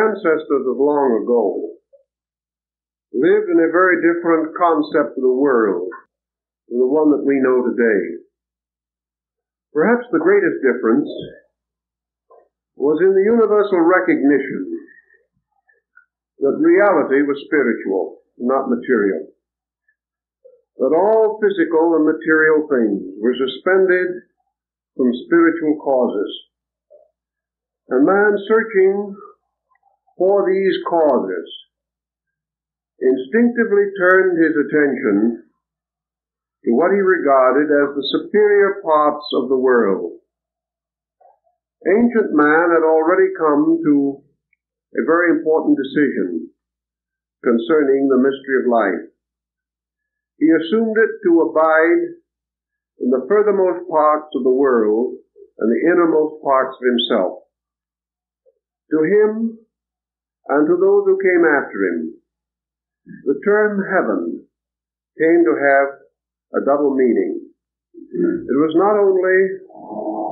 ancestors of long ago lived in a very different concept of the world than the one that we know today. Perhaps the greatest difference was in the universal recognition that reality was spiritual, not material. That all physical and material things were suspended from spiritual causes. And man, searching for these causes, instinctively turned his attention to what he regarded as the superior parts of the world. Ancient man had already come to a very important decision concerning the mystery of life. He assumed it to abide in the furthermost parts of the world and the innermost parts of himself. To him and to those who came after him, the term heaven came to have a double meaning. It was not only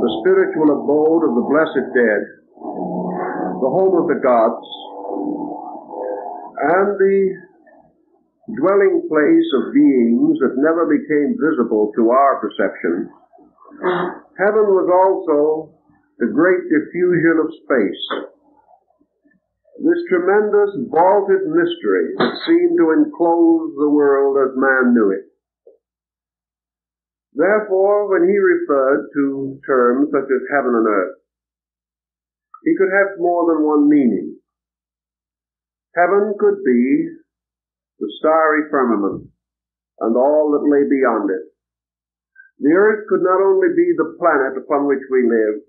the spiritual abode of the blessed dead, the home of the gods, and the dwelling place of beings that never became visible to our perception. Heaven was also the great diffusion of space, this tremendous vaulted mystery that seemed to enclose the world as man knew it. Therefore, when he referred to terms such as heaven and earth, he could have more than one meaning. Heaven could be the starry firmament and all that lay beyond it. The earth could not only be the planet upon which we live,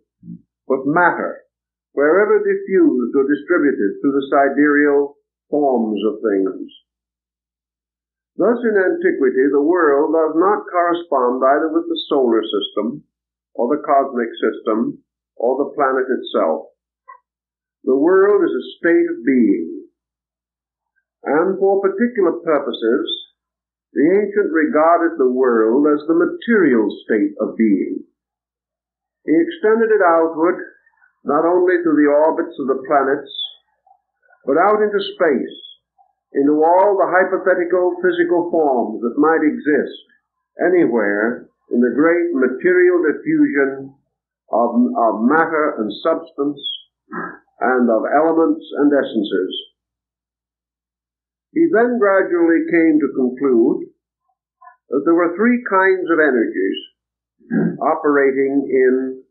but matter, wherever diffused or distributed through the sidereal forms of things. Thus, in antiquity, the world does not correspond either with the solar system, or the cosmic system, or the planet itself. The world is a state of being, and for particular purposes, the ancient regarded the world as the material state of being. He extended it outward, not only to the orbits of the planets, but out into space, into all the hypothetical physical forms that might exist anywhere in the great material diffusion of matter and substance and of elements and essences. He then gradually came to conclude that there were three kinds of energies operating in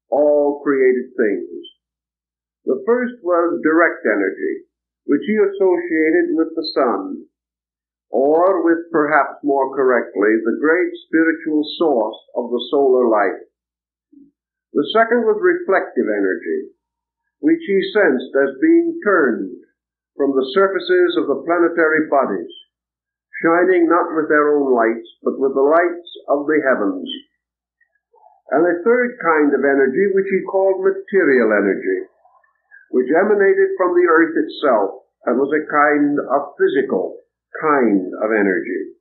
all created things. The first was direct energy, which he associated with the sun, or with, perhaps more correctly, the great spiritual source of the solar light. The second was reflective energy, which he sensed as being turned from the surfaces of the planetary bodies, shining not with their own lights, but with the lights of the heavens. And a third kind of energy, which he called material energy, which emanated from the earth itself and was a kind of physical kind of energy.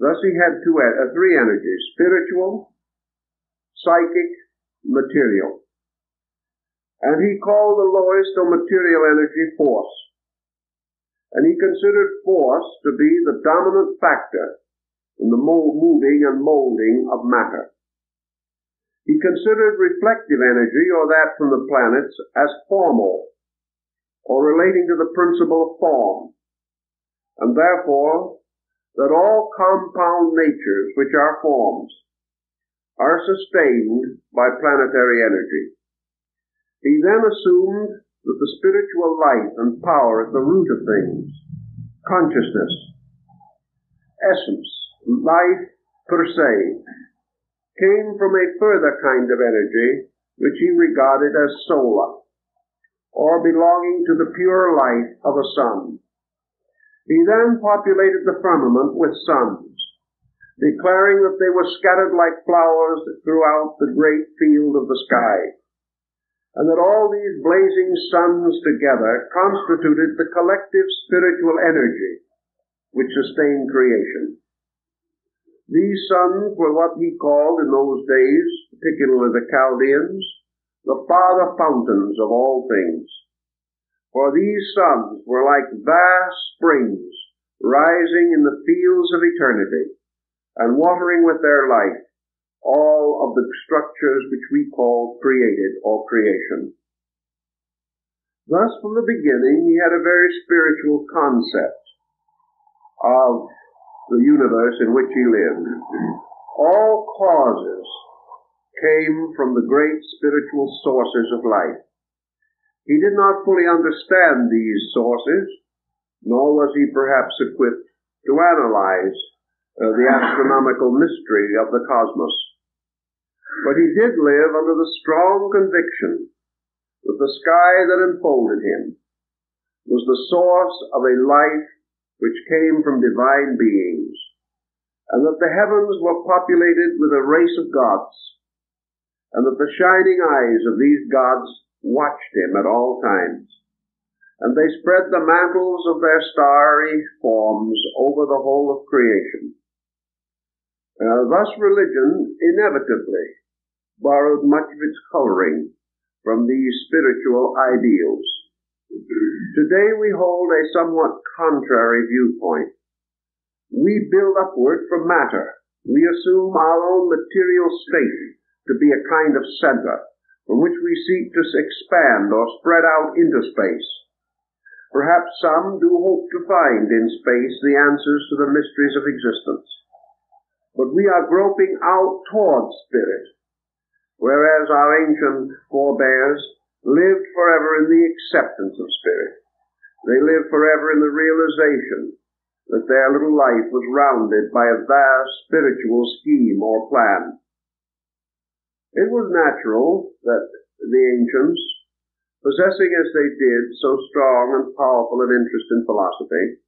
Thus he had three energies: spiritual, psychic, material. And he called the lowest or material energy force. And he considered force to be the dominant factor in the moving and molding of matter. He considered reflective energy, or that from the planets, as formal, or relating to the principle of form, and therefore that all compound natures, which are forms, are sustained by planetary energy. He then assumed that the spiritual life and power at the root of things, consciousness, essence, life per se, came from a further kind of energy which he regarded as solar, or belonging to the pure light of a sun. He then populated the firmament with suns, declaring that they were scattered like flowers throughout the great field of the sky, and that all these blazing suns together constituted the collective spiritual energy which sustained creation. These suns were what he called in those days, particularly the Chaldeans, the father fountains of all things. For these suns were like vast springs rising in the fields of eternity and watering with their light all of the structures which we call created or creation. Thus, from the beginning, he had a very spiritual concept of the universe in which he lived. All causes came from the great spiritual sources of life. He did not fully understand these sources, nor was he perhaps equipped to analyze the astronomical mystery of the cosmos. But he did live under the strong conviction that the sky that enfolded him was the source of a life which came from divine beings, and that the heavens were populated with a race of gods, and that the shining eyes of these gods watched him at all times, and they spread the mantles of their starry forms over the whole of creation. Thus religion inevitably borrowed much of its coloring from these spiritual ideals. Today we hold a somewhat contrary viewpoint. We build upward from matter. We assume our own material state to be a kind of center from which we seek to expand or spread out into space. Perhaps some do hope to find in space the answers to the mysteries of existence. But we are groping out towards spirit, whereas our ancient forebears lived forever in the acceptance of spirit. They lived forever in the realization that their little life was rounded by a vast spiritual scheme or plan. It was natural that the ancients, possessing as they did so strong and powerful an interest in philosophy,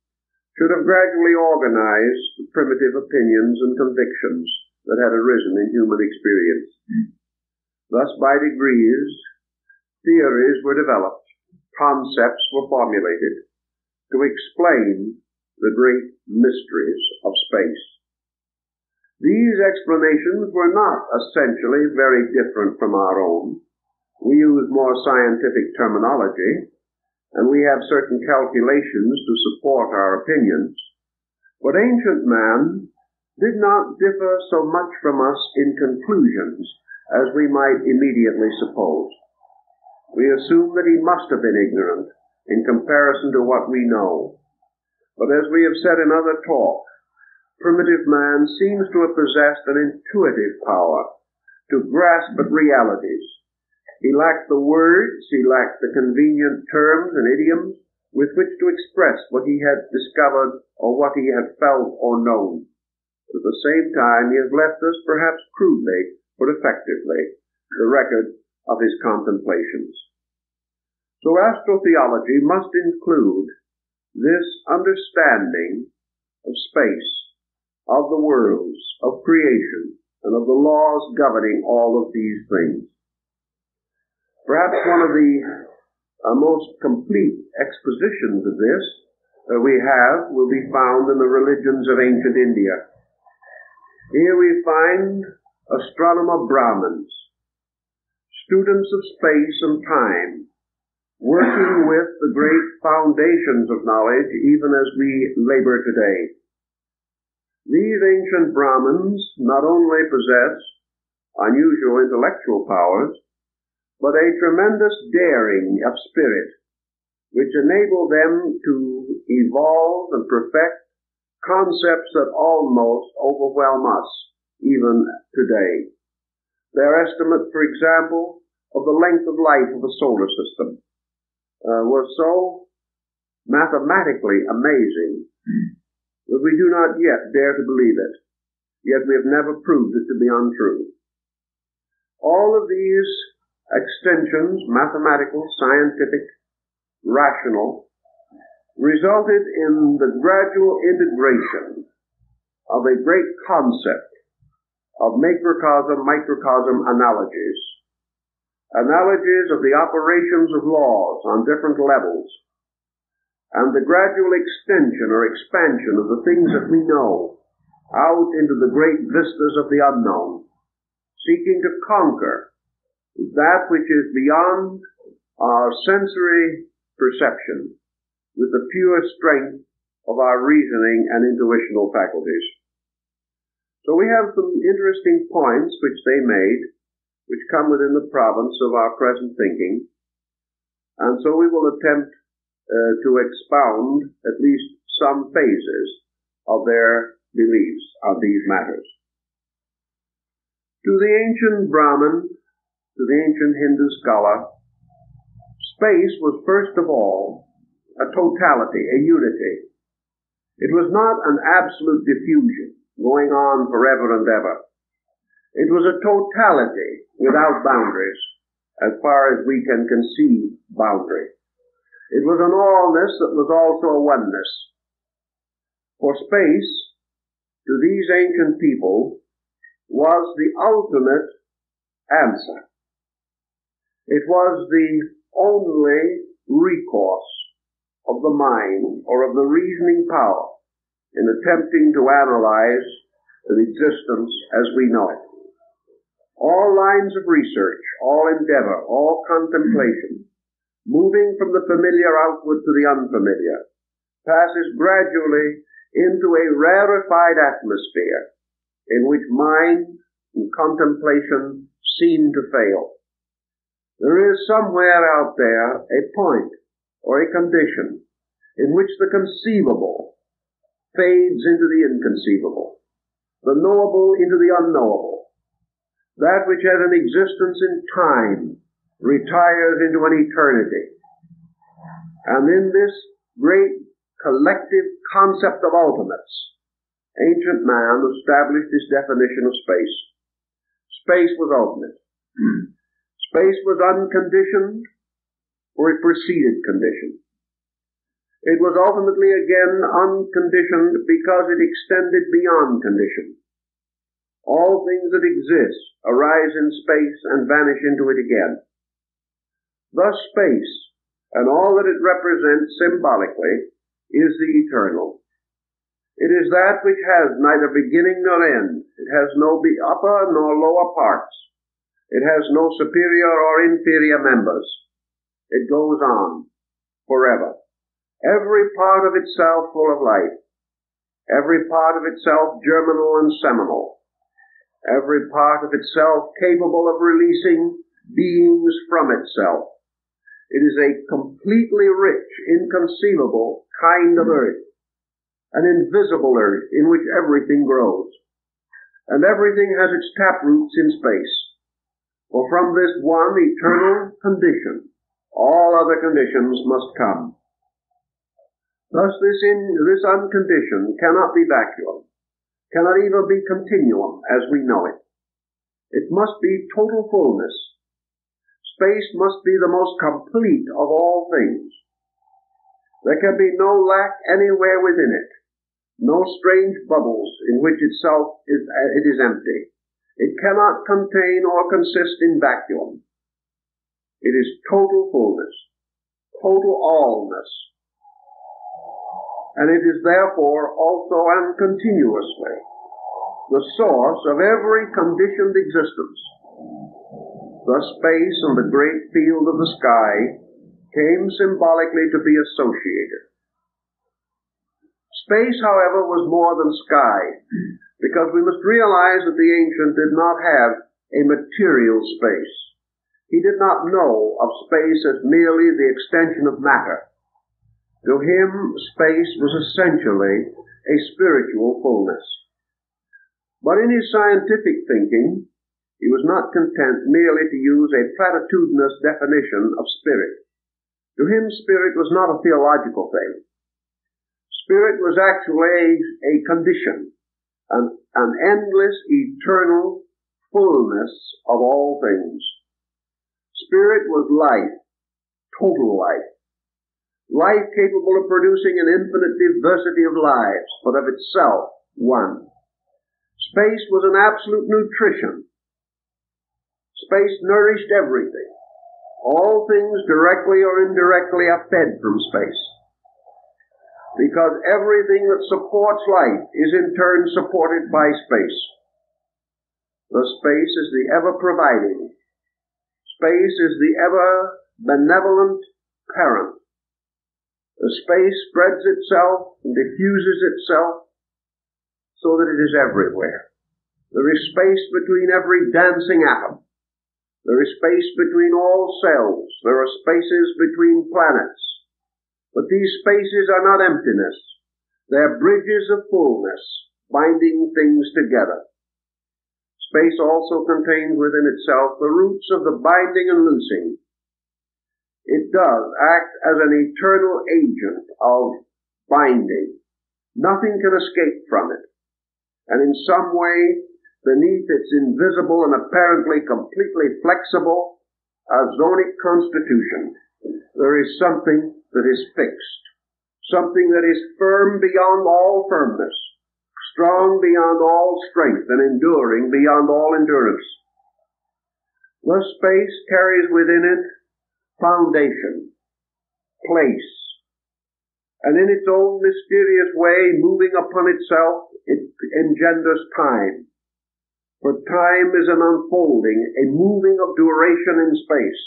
should have gradually organized the primitive opinions and convictions that had arisen in human experience. Thus, by degrees, theories were developed, concepts were formulated to explain the great mysteries of space. These explanations were not essentially very different from our own. We use more scientific terminology, and we have certain calculations to support our opinions. But ancient man did not differ so much from us in conclusions as we might immediately suppose. We assume that he must have been ignorant in comparison to what we know. But as we have said in other talk, primitive man seems to have possessed an intuitive power to grasp at realities. He lacked the words, he lacked the convenient terms and idioms with which to express what he had discovered or what he had felt or known. But at the same time, he has left us, perhaps crudely, but effectively, the record of his contemplations. So astro-theology must include this understanding of space, of the worlds, of creation, and of the laws governing all of these things. Perhaps one of the most complete expositions of this that we have will be found in the religions of ancient India. Here we find astronomer Brahmins, students of space and time, working with the great foundations of knowledge even as we labor today. These ancient Brahmins not only possess unusual intellectual powers, but a tremendous daring of spirit, which enable them to evolve and perfect concepts that almost overwhelm us even today. Their estimate, for example, of the length of life of the solar system was so mathematically amazing that we do not yet dare to believe it, yet we have never proved it to be untrue. All of these extensions, mathematical, scientific, rational, resulted in the gradual integration of a great concept of macrocosm-microcosm analogies of the operations of laws on different levels, and the gradual extension or expansion of the things that we know out into the great vistas of the unknown, seeking to conquer that which is beyond our sensory perception with the pure strength of our reasoning and intuitional faculties. So we have some interesting points which they made, which come within the province of our present thinking, and so we will attempt to expound at least some phases of their beliefs on these matters. To the ancient Brahmin, to the ancient Hindu scholar, space was first of all a totality, a unity. It was not an absolute diffusion going on forever and ever. It was a totality without boundaries, as far as we can conceive boundary. It was an allness that was also a oneness. For space, to these ancient people, was the ultimate answer. It was the only recourse of the mind or of the reasoning power in attempting to analyze the existence as we know it. All lines of research, all endeavor, all contemplation, moving from the familiar outward to the unfamiliar, passes gradually into a rarefied atmosphere in which mind and contemplation seem to fail. There is somewhere out there a point or a condition in which the conceivable fades into the inconceivable, the knowable into the unknowable. That which has an existence in time retires into an eternity. And in this great collective concept of ultimates, ancient man established his definition of space. Space was ultimate. Space was unconditioned, for it preceded condition. It was ultimately again unconditioned because it extended beyond condition. All things that exist arise in space and vanish into it again. Thus space, and all that it represents symbolically, is the eternal. It is that which has neither beginning nor end. It has no upper nor lower parts. It has no superior or inferior members. It goes on forever. Every part of itself full of life. Every part of itself germinal and seminal. Every part of itself capable of releasing beings from itself. It is a completely rich, inconceivable kind of earth, an invisible earth in which everything grows. And everything has its taproots in space. For from this one eternal condition, all other conditions must come. Thus this unconditioned cannot be vacuum, cannot even be continuum as we know it. It must be total fullness. Space must be the most complete of all things. There can be no lack anywhere within it, no strange bubbles in which itself it is empty. It cannot contain or consist in vacuum. It is total fullness, total allness. And it is therefore also and continuously the source of every conditioned existence. Thus space and the great field of the sky came symbolically to be associated. Space, however, was more than sky, because we must realize that the ancient did not have a material space. He did not know of space as merely the extension of matter. To him, space was essentially a spiritual fullness. But in his scientific thinking, he was not content merely to use a platitudinous definition of spirit. To him, spirit was not a theological thing. Spirit was actually a condition, an endless, eternal fullness of all things. Spirit was life, total life. Life capable of producing an infinite diversity of lives, but of itself one. Space was an absolute nutrition. Space nourished everything. All things directly or indirectly are fed from space. Because everything that supports life is in turn supported by space. Thus space is the ever-providing. Space is the ever-benevolent parent The space spreads itself and diffuses itself so that it is everywhere. There is space between every dancing atom. There is space between all cells. There are spaces between planets. But these spaces are not emptiness. They are bridges of fullness, binding things together. Space also contains within itself the roots of the binding and loosing. It does act as an eternal agent of binding. Nothing can escape from it. And in some way, beneath its invisible and apparently completely flexible azonic constitution, there is something that is fixed, something that is firm beyond all firmness, strong beyond all strength, and enduring beyond all endurance. Thus space carries within it foundation, place, and in its own mysterious way, moving upon itself, it engenders time. For time is an unfolding, a moving of duration in space.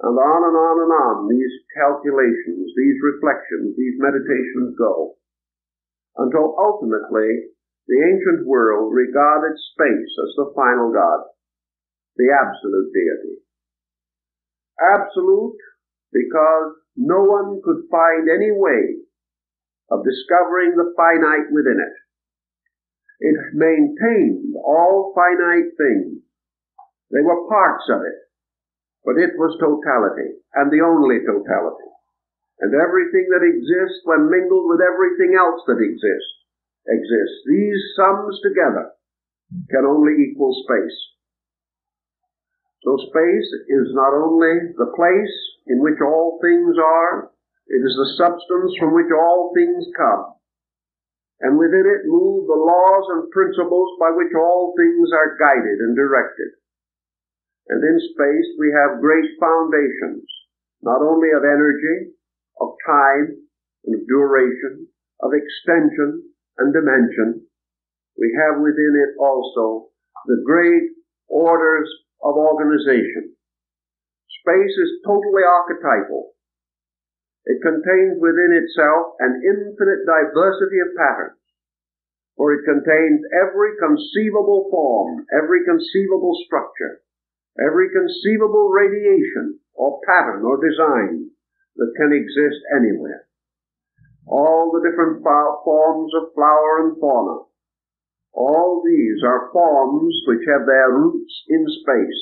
And on and on and on these calculations, these reflections, these meditations go, until ultimately the ancient world regarded space as the final God, the absolute deity. Absolute because no one could find any way of discovering the finite within it. It maintained all finite things. They were parts of it, but it was totality, and the only totality. And everything that exists, when mingled with everything else that exists. These sums together can only equal space. So space is not only the place in which all things are, it is the substance from which all things come. And within it move the laws and principles by which all things are guided and directed. And in space we have great foundations, not only of energy, of time, and of duration, of extension and dimension. We have within it also the great orders of organization. Space is totally archetypal. It contains within itself an infinite diversity of patterns, for it contains every conceivable form, every conceivable structure, every conceivable radiation or pattern or design that can exist anywhere. All the different forms of flower and fauna, all these are forms which have their roots in space.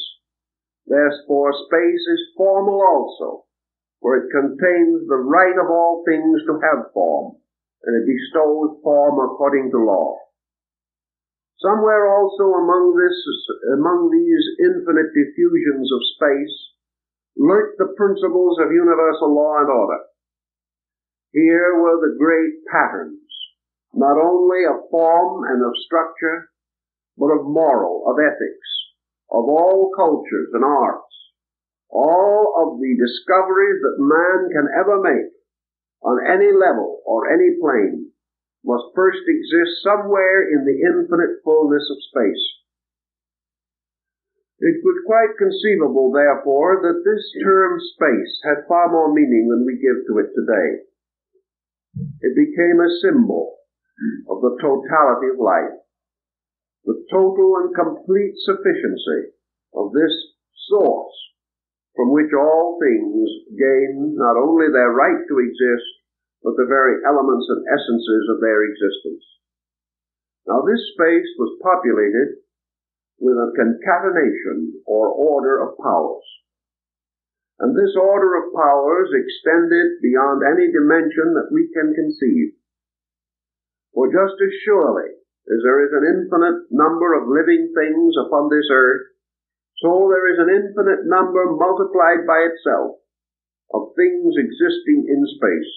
Therefore, space is formal also, for it contains the right of all things to have form, and it bestows form according to law. Somewhere also among these infinite diffusions of space lurk the principles of universal law and order. Here were the great patterns, not only of form and of structure, but of moral, of ethics, of all cultures and arts, all of the discoveries that man can ever make on any level or any plane must first exist somewhere in the infinite fullness of space. It was quite conceivable, therefore, that this term space had far more meaning than we give to it today. It became a symbol of the totality of life, the total and complete sufficiency of this source from which all things gain not only their right to exist, but the very elements and essences of their existence. Now this space was populated with a concatenation or order of powers. And this order of powers extended beyond any dimension that we can conceive. For just as surely as there is an infinite number of living things upon this earth, so there is an infinite number multiplied by itself of things existing in space.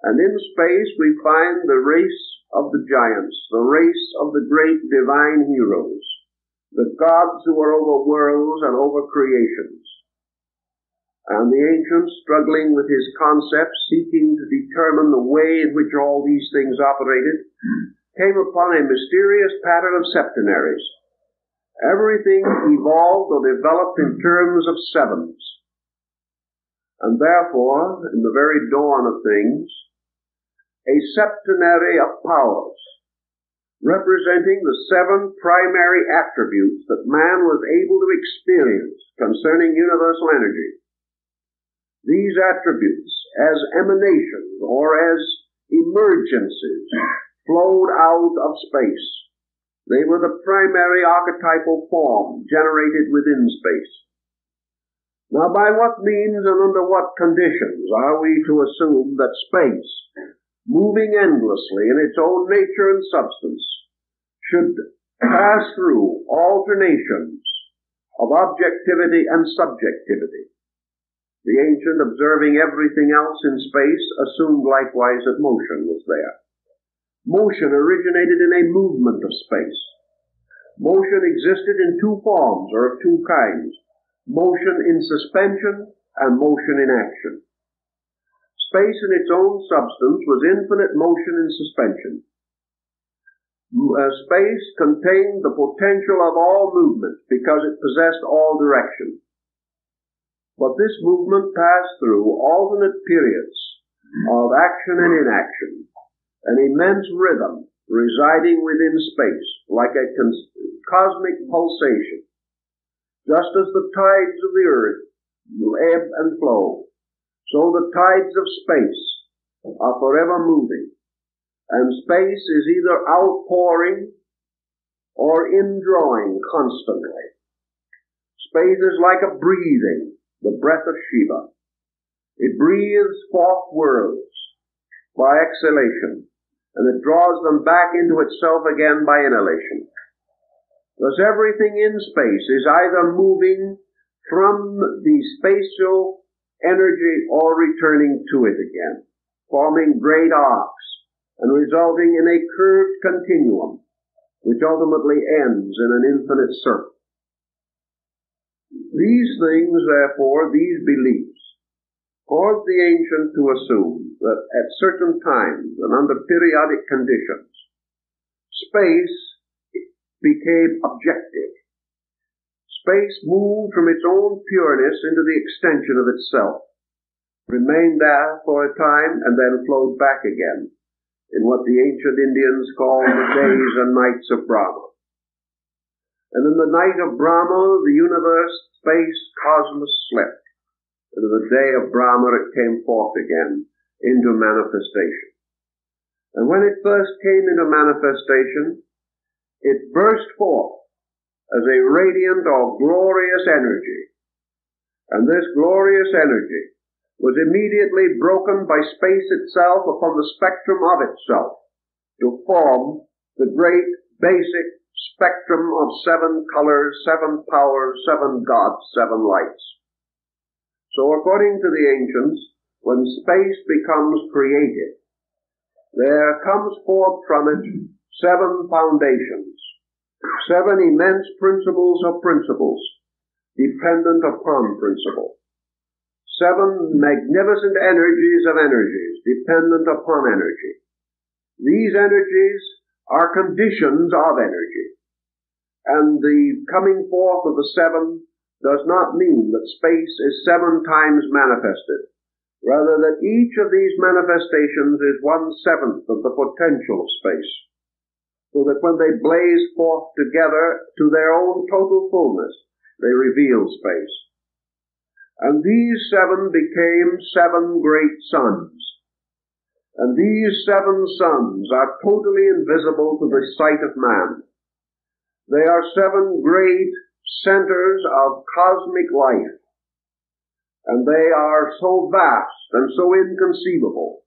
And in space we find the race of the giants, the race of the great divine heroes, the gods who are over worlds and over creations. And the ancients, struggling with his concepts, seeking to determine the way in which all these things operated, came upon a mysterious pattern of septenaries. Everything evolved or developed in terms of sevens. and therefore, in the very dawn of things, a septenary of powers, representing the 7 primary attributes that man was able to experience concerning universal energy. These attributes, as emanations or as emergencies, flowed out of space. They were the primary archetypal form generated within space. Now, by what means and under what conditions are we to assume that space, moving endlessly in its own nature and substance, should pass through alternations of objectivity and subjectivity? The ancient, observing everything else in space, assumed likewise that motion was there. Motion originated in a movement of space. Motion existed in 2 forms, or of 2 kinds: motion in suspension and motion in action. Space in its own substance was infinite motion in suspension. Space contained the potential of all movement because it possessed all direction. But this movement passed through alternate periods of action and inaction, an immense rhythm residing within space, like a cosmic pulsation. Just as the tides of the earth ebb and flow, so the tides of space are forever moving, and space is either outpouring or indrawing constantly. Space is like a breathing, the breath of Shiva. It breathes forth worlds by exhalation, and it draws them back into itself again by inhalation. Thus everything in space is either moving from the spatial energy or returning to it again, forming great arcs and resulting in a curved continuum, which ultimately ends in an infinite circle. These things, therefore, these beliefs, caused the ancient to assume that at certain times and under periodic conditions, space became objective. Space moved from its own pureness into the extension of itself, remained there for a time, and then flowed back again in what the ancient Indians called the days and nights of Brahma. And in the night of Brahma, the universe, space, cosmos slept. And in the day of Brahma, it came forth again into manifestation. And when it first came into manifestation, it burst forth as a radiant or glorious energy. And this glorious energy was immediately broken by space itself upon the spectrum of itself to form the great basic spectrum of 7 colors, 7 powers, 7 gods, 7 lights. So according to the ancients, when space becomes created, there comes forth from it 7 foundations, 7 immense principles of principles, dependent upon principle. 7 magnificent energies of energies, dependent upon energy. These energies are conditions of energy. And the coming forth of the 7 does not mean that space is 7 times manifested. Rather, that each of these manifestations is 1/7 of the potential of space. So that when they blaze forth together to their own total fullness, they reveal space. And these 7 became 7 great suns. And these 7 suns are totally invisible to the sight of man. They are 7 great centers of cosmic life. And they are so vast and so inconceivable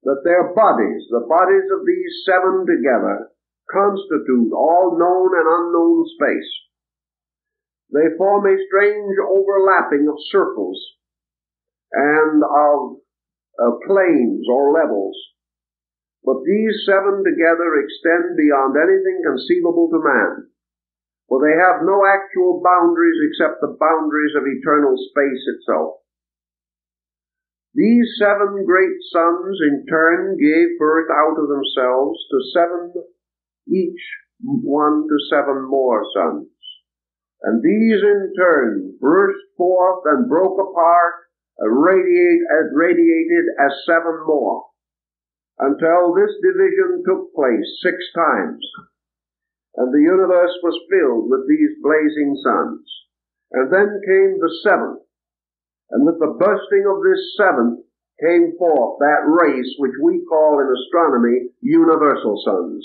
that their bodies, the bodies of these 7 together, constitute all known and unknown space. They form a strange overlapping of circles and of planes or levels. But these 7 together extend beyond anything conceivable to man, for they have no actual boundaries except the boundaries of eternal space itself. These 7 great suns in turn gave birth out of themselves to 7, each one to 7 more suns. And these in turn burst forth and broke apart radiated as 7 more, until this division took place 6 times, and the universe was filled with these blazing suns. And then came the 7th, and with the bursting of this 7th came forth that race which we call in astronomy universal suns.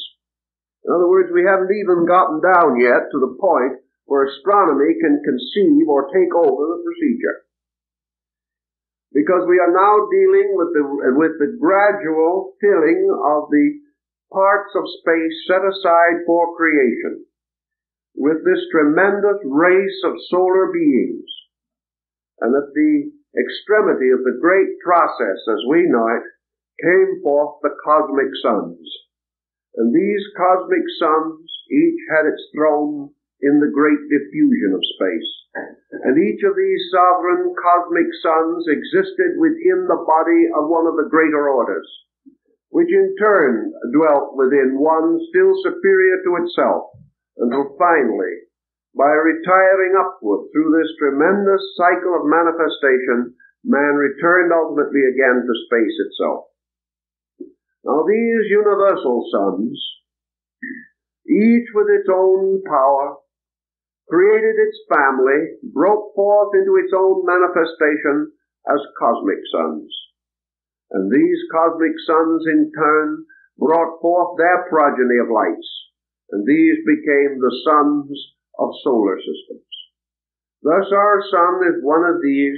In other words, we haven't even gotten down yet to the point where astronomy can conceive or take over the procedure, because we are now dealing with the gradual filling of the parts of space set aside for creation with this tremendous race of solar beings. And at the extremity of the great process, as we know it, came forth the cosmic suns. And these cosmic suns each had its throne in the great diffusion of space. And each of these sovereign cosmic suns existed within the body of one of the greater orders, which in turn dwelt within one still superior to itself, until finally, by retiring upward through this tremendous cycle of manifestation, man returned ultimately again to space itself. Now these universal suns, each with its own power, created its family, broke forth into its own manifestation as cosmic suns. And these cosmic suns in turn brought forth their progeny of lights, and these became the suns of solar systems. Thus our sun is one of these,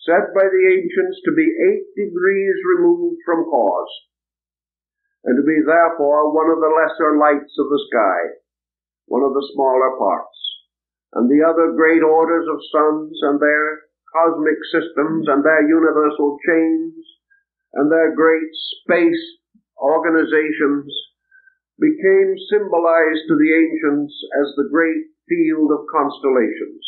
set by the ancients to be 8 degrees removed from cause, and to be therefore one of the lesser lights of the sky, one of the smaller parts. And the other great orders of suns and their cosmic systems and their universal chains and their great space organizations became symbolized to the ancients as the great field of constellations.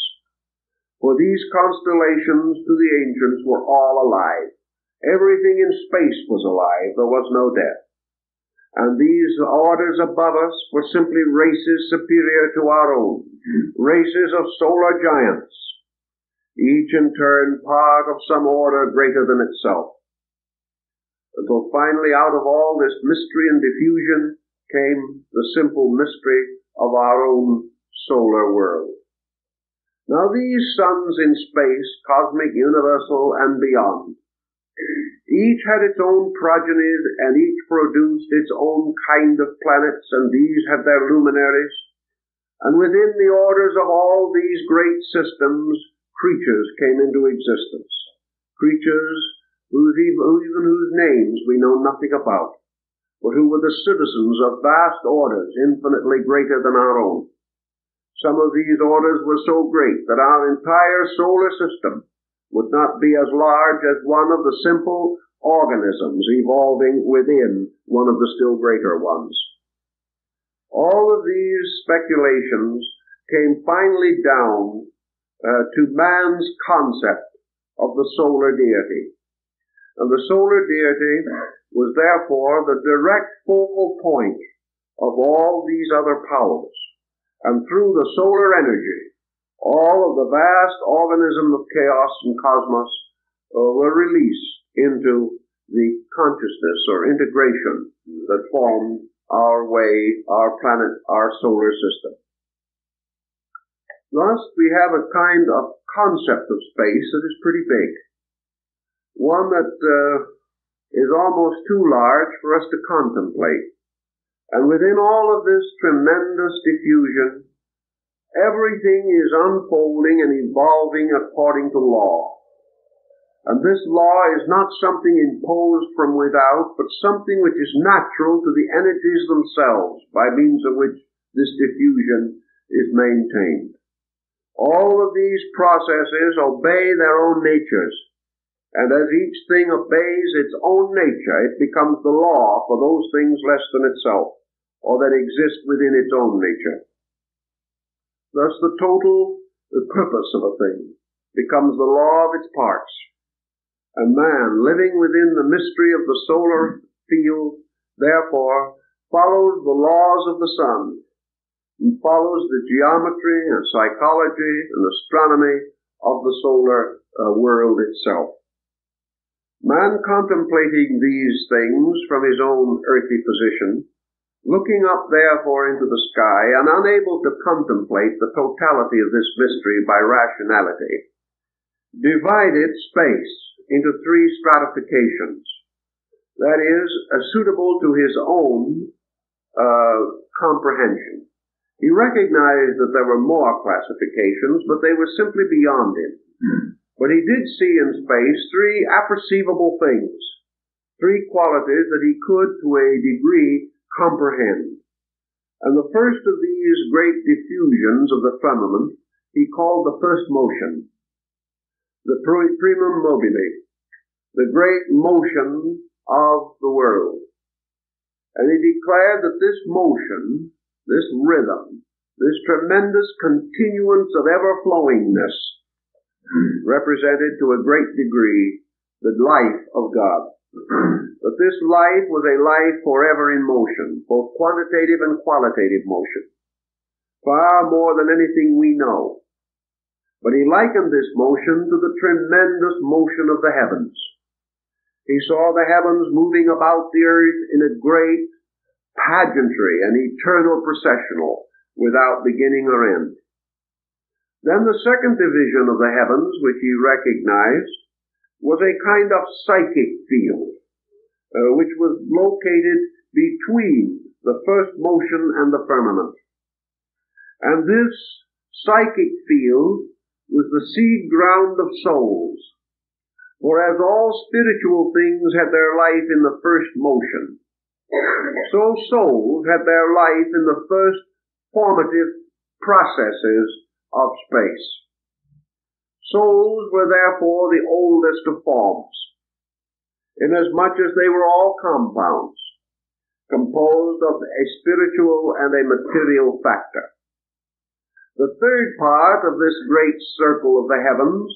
For these constellations to the ancients were all alive. Everything in space was alive. There was no death. And these orders above us were simply races superior to our own, races of solar giants, each in turn part of some order greater than itself, until finally out of all this mystery and diffusion came the simple mystery of our own solar world. Now these suns in space, cosmic, universal, and beyond, each had its own progenies, and each produced its own kind of planets, and these had their luminaries. And within the orders of all these great systems, creatures came into existence. Creatures even whose names we know nothing about, but who were the citizens of vast orders infinitely greater than our own. Some of these orders were so great that our entire solar system would not be as large as one of the simple organisms evolving within one of the still greater ones. All of these speculations came finally down to man's concept of the solar deity. And the solar deity was therefore the direct focal point of all these other powers. And through the solar energy, all of the vast organism of chaos and cosmos were released into the consciousness or integration that formed our way, our planet, our solar system. Thus, we have a kind of concept of space that is pretty big, one that is almost too large for us to contemplate. And within all of this tremendous diffusion, everything is unfolding and evolving according to law. And this law is not something imposed from without, but something which is natural to the energies themselves, by means of which this diffusion is maintained. All of these processes obey their own natures, and as each thing obeys its own nature, it becomes the law for those things less than itself, or that exist within its own nature. Thus the purpose of a thing becomes the law of its parts. And man, living within the mystery of the solar field, therefore follows the laws of the sun, and follows the geometry and psychology and astronomy of the solar world itself. Man contemplating these things from his own earthly position, looking up therefore into the sky and unable to contemplate the totality of this mystery by rationality, divided space into three stratifications, that is, suitable to his own comprehension. He recognized that there were more classifications, but they were simply beyond him. But he did see in space three apperceivable things, three qualities that he could, to a degree, comprehend. And the first of these great diffusions of the firmament he called the first motion, the primum mobile, the great motion of the world. And he declared that this motion, this rhythm, this tremendous continuance of ever-flowingness represented to a great degree the life of God. That this life was a life forever in motion, both quantitative and qualitative motion, far more than anything we know. But he likened this motion to the tremendous motion of the heavens. He saw the heavens moving about the earth in a great pageantry, an eternal processional, without beginning or end. Then the second division of the heavens, which he recognized, was a kind of psychic field, which was located between the first motion and the firmament. And this psychic field was the seed ground of souls. For as all spiritual things had their life in the first motion, so souls had their life in the first formative processes of space. Souls were therefore the oldest of forms, inasmuch as they were all compounds, composed of a spiritual and a material factor. The third part of this great circle of the heavens,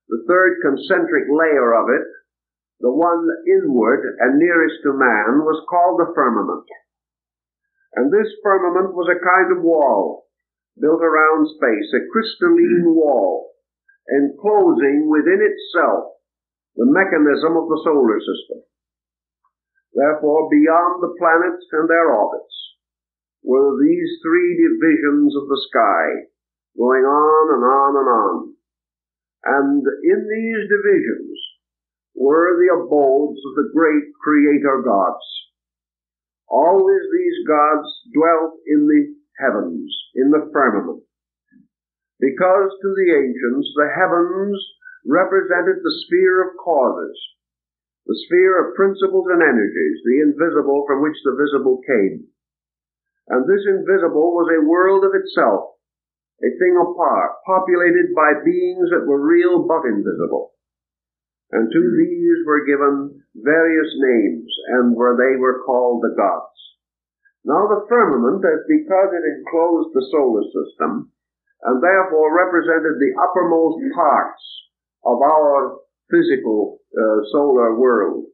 the third concentric layer of it, the one inward and nearest to man, was called the firmament. And this firmament was a kind of wall built around space, a crystalline wall, enclosing within itself the mechanism of the solar system. Therefore, beyond the planets and their orbits were these three divisions of the sky, going on and on and on. And in these divisions were the abodes of the great creator gods. Always these gods dwelt in the heavens, in the firmament, because to the ancients the heavens represented the sphere of causes, the sphere of principles and energies, the invisible from which the visible came. And this invisible was a world of itself, a thing apart, populated by beings that were real but invisible. And to these were given various names, and they were called the gods. Now the firmament, because it enclosed the solar system, and therefore represented the uppermost parts of our physical solar world,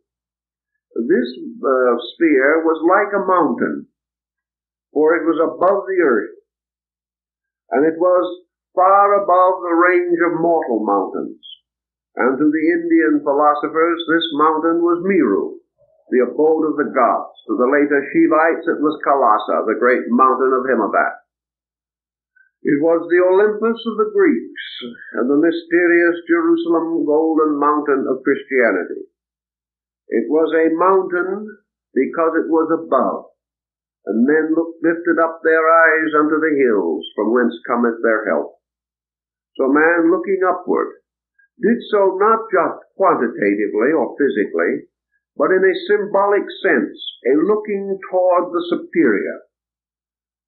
this sphere was like a mountain, for it was above the earth, and it was far above the range of mortal mountains. And to the Indian philosophers, this mountain was Meru, the abode of the gods. To the later Shivites, it was Kailasa, the great mountain of Himavat. It was the Olympus of the Greeks, and the mysterious Jerusalem golden mountain of Christianity. It was a mountain because it was above, and men lifted up their eyes unto the hills, from whence cometh their help. So man, looking upward, did so not just quantitatively or physically, but in a symbolic sense, a looking toward the superior.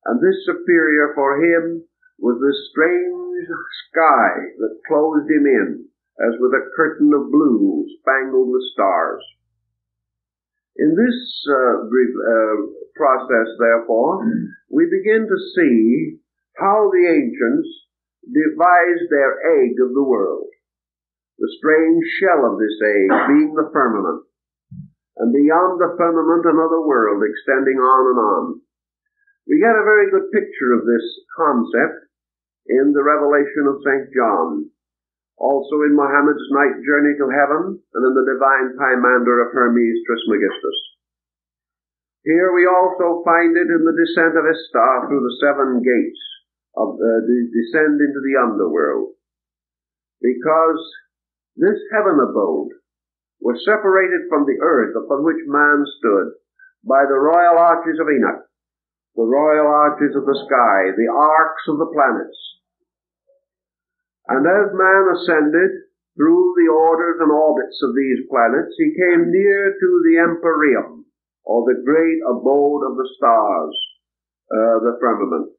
And this superior for him was this strange sky that closed him in, as with a curtain of blue spangled with stars. In this process, therefore, we begin to see how the ancients devised their egg of the world, the strange shell of this egg being the firmament, and beyond the firmament another world extending on and on. We get a very good picture of this concept in the Revelation of St. John, also in Muhammad's night journey to heaven, and in the divine Pymander of Hermes Trismegistus. Here we also find it in the descent of Istar through the 7 gates of the descent into the underworld, because this heaven abode was separated from the earth upon which man stood by the royal arches of Enoch, the royal arches of the sky, the arcs of the planets. And as man ascended through the orders and orbits of these planets, he came near to the empyrean, or the great abode of the stars, the firmament.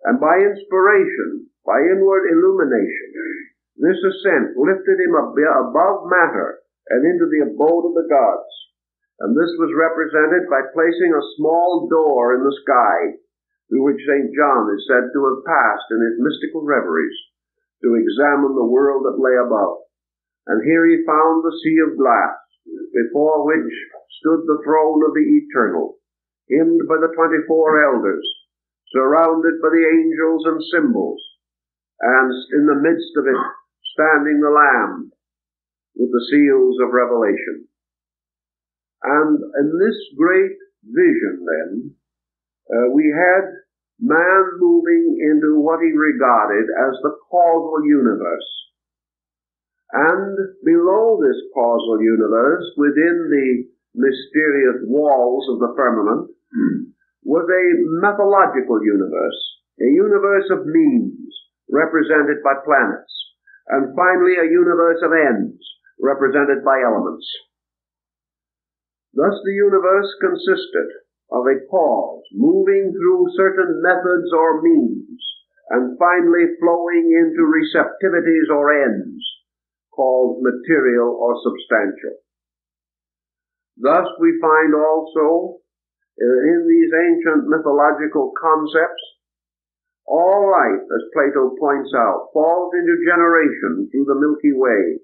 And by inspiration, by inward illumination, this ascent lifted him above matter and into the abode of the gods. And this was represented by placing a small door in the sky, through which St. John is said to have passed in his mystical reveries, to examine the world that lay above. And here he found the sea of glass, before which stood the throne of the Eternal, hymned by the 24 elders, surrounded by the angels and symbols, and in the midst of it standing the Lamb with the seals of revelation. And in this great vision then, we had man moving into what he regarded as the causal universe. And below this causal universe, within the mysterious walls of the firmament, was a mythological universe, a universe of means, represented by planets, and finally a universe of ends, represented by elements. Thus the universe consisted of a cause moving through certain methods or means, and finally flowing into receptivities or ends, called material or substantial. Thus we find also in these ancient mythological concepts, all life, as Plato points out, falls into generation through the Milky Way,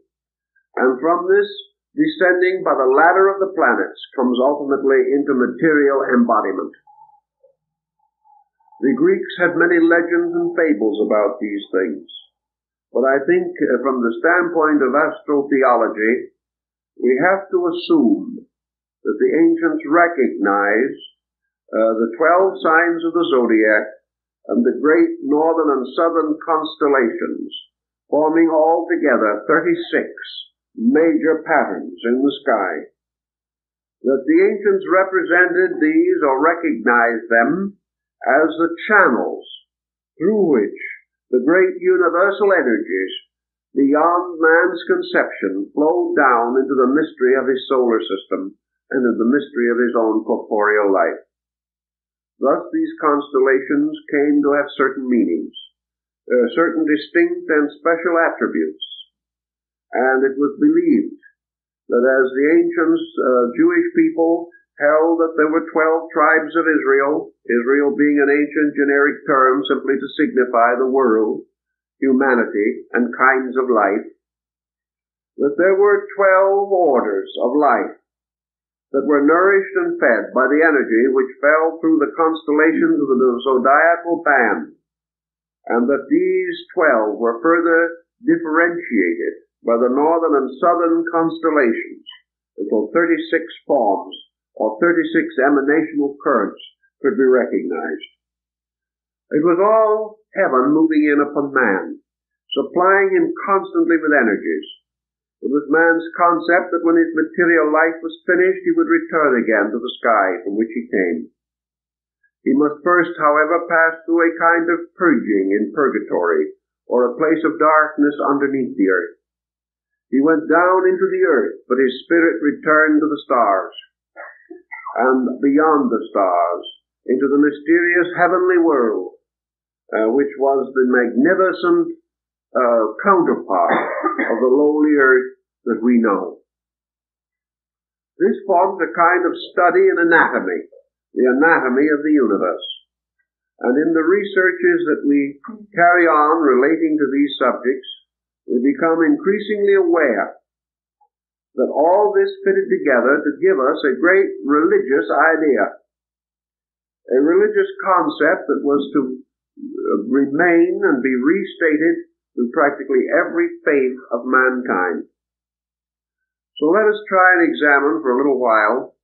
and from this, descending by the ladder of the planets, comes ultimately into material embodiment. The Greeks had many legends and fables about these things, but I think from the standpoint of Astro-Theology, we have to assume that the ancients recognized the 12 signs of the zodiac and the great northern and southern constellations, forming altogether 36 major patterns in the sky. That the ancients represented these or recognized them as the channels through which the great universal energies beyond man's conception flowed down into the mystery of his solar system and into the mystery of his own corporeal life. Thus these constellations came to have certain meanings, certain distinct and special attributes, and it was believed that as the ancient Jewish people held that there were 12 tribes of Israel, Israel being an ancient generic term simply to signify the world, humanity, and kinds of life, that there were 12 orders of life that were nourished and fed by the energy which fell through the constellations of the zodiacal band, and that these 12 were further differentiated by the northern and southern constellations until 36 forms or 36 emanational currents could be recognized. It was all heaven moving in upon man, supplying him constantly with energies. It was man's concept that when his material life was finished, he would return again to the sky from which he came. He must first, however, pass through a kind of purging in purgatory, or a place of darkness underneath the earth. He went down into the earth, but his spirit returned to the stars, and beyond the stars, into the mysterious heavenly world, which was the magnificent counterpart of the lowly earth that we know. This forms a kind of study in anatomy, the anatomy of the universe. And in the researches that we carry on relating to these subjects, we become increasingly aware that all this fitted together to give us a great religious idea, a religious concept that was to remain and be restated in practically every faith of mankind. So let us try and examine for a little while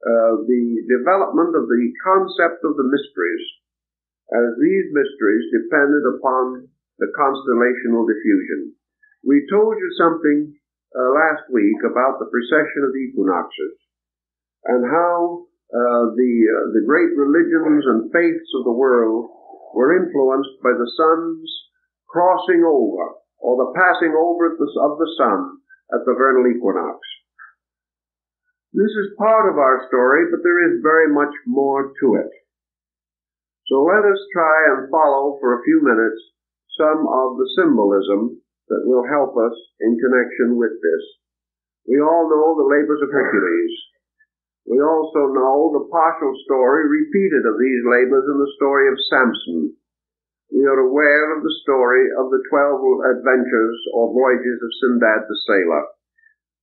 the development of the concept of the mysteries, as these mysteries depended upon the constellational diffusion. We told you something last week about the precession of the equinoxes, and how the great religions and faiths of the world were influenced by the sun's crossing over, or the passing over of the sun at the vernal equinox. This is part of our story, but there is very much more to it. So let us try and follow for a few minutes some of the symbolism that will help us in connection with this. We all know the labors of Hercules. We also know the partial story repeated of these labors in the story of Samson. We are aware of the story of the 12 adventures or voyages of Sinbad the Sailor.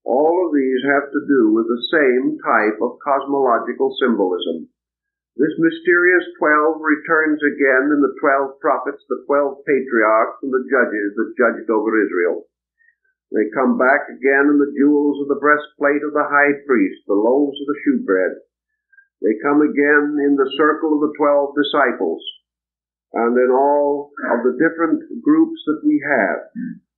All of these have to do with the same type of cosmological symbolism. This mysterious 12 returns again in the 12 prophets, the 12 patriarchs, and the judges that judged over Israel. They come back again in the jewels of the breastplate of the high priest, the loaves of the shewbread. They come again in the circle of the 12 disciples, and in all of the different groups that we have.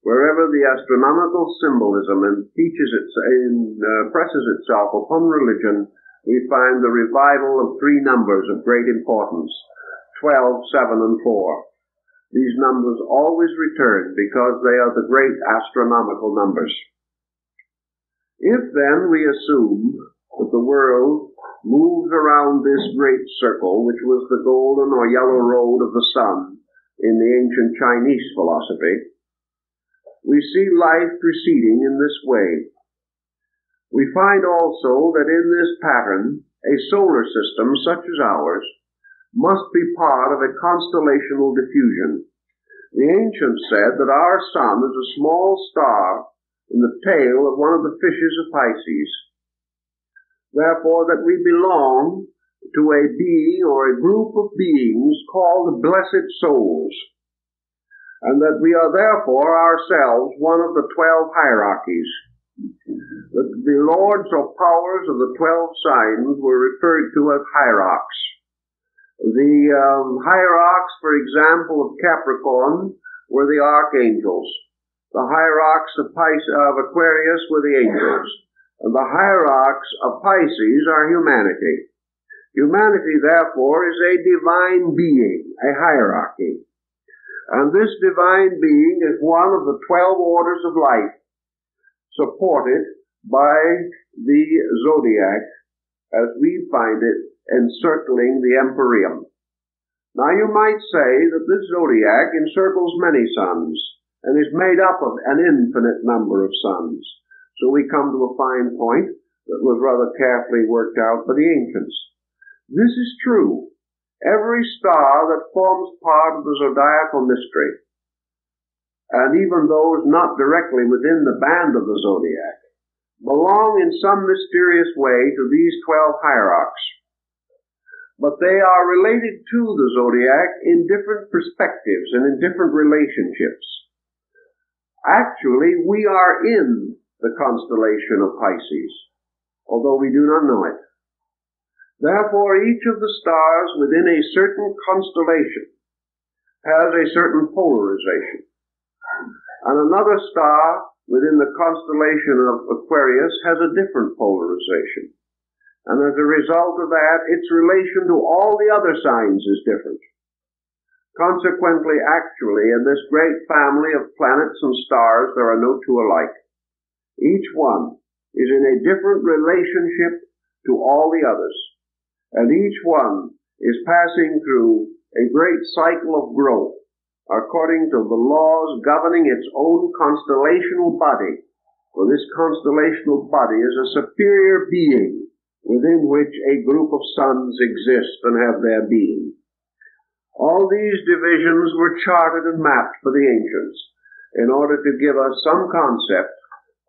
Wherever the astronomical symbolism impresses itself upon religion, we find the revival of three numbers of great importance, 12, 7, and 4. These numbers always return because they are the great astronomical numbers. If then we assume that the world moves around this great circle, which was the golden or yellow road of the sun in the ancient Chinese philosophy, we see life proceeding in this way. We find also that in this pattern, a solar system such as ours must be part of a constellational diffusion. The ancients said that our sun is a small star in the tail of one of the fishes of Pisces. Therefore, that we belong to a being or a group of beings called blessed souls, and that we are therefore ourselves one of the 12 hierarchies. The lords or powers of the 12 signs were referred to as hierarchs. The hierarchs, for example, of Capricorn were the archangels. The hierarchs of Aquarius were the angels. And the hierarchs of Pisces are humanity. Humanity, therefore, is a divine being, a hierarchy. And this divine being is one of the 12 orders of life, supported by the zodiac, as we find it encircling the empyrean. Now you might say that this zodiac encircles many suns, and is made up of an infinite number of suns. So we come to a fine point that was rather carefully worked out by the ancients. This is true. Every star that forms part of the zodiacal mystery, and even those not directly within the band of the zodiac, belong in some mysterious way to these 12 hierarchs. But they are related to the zodiac in different perspectives and in different relationships. Actually, we are in the constellation of Pisces, although we do not know it. Therefore, each of the stars within a certain constellation has a certain polarization. And another star within the constellation of Aquarius has a different polarization. And as a result of that, its relation to all the other signs is different. Consequently, actually, in this great family of planets and stars, there are no two alike. Each one is in a different relationship to all the others. And each one is passing through a great cycle of growth according to the laws governing its own constellational body. For this constellational body is a superior being within which a group of suns exist and have their being. All these divisions were charted and mapped for the ancients in order to give us some concept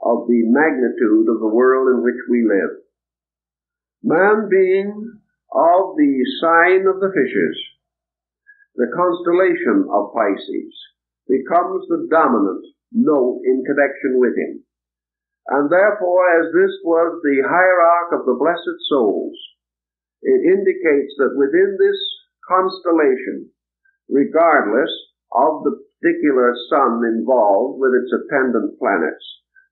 of the magnitude of the world in which we live. Man being of the sign of the fishes, the constellation of Pisces, becomes the dominant note in connection with him. And therefore, as this was the hierarch of the blessed souls, it indicates that within this constellation, regardless of the particular sun involved with its attendant planets,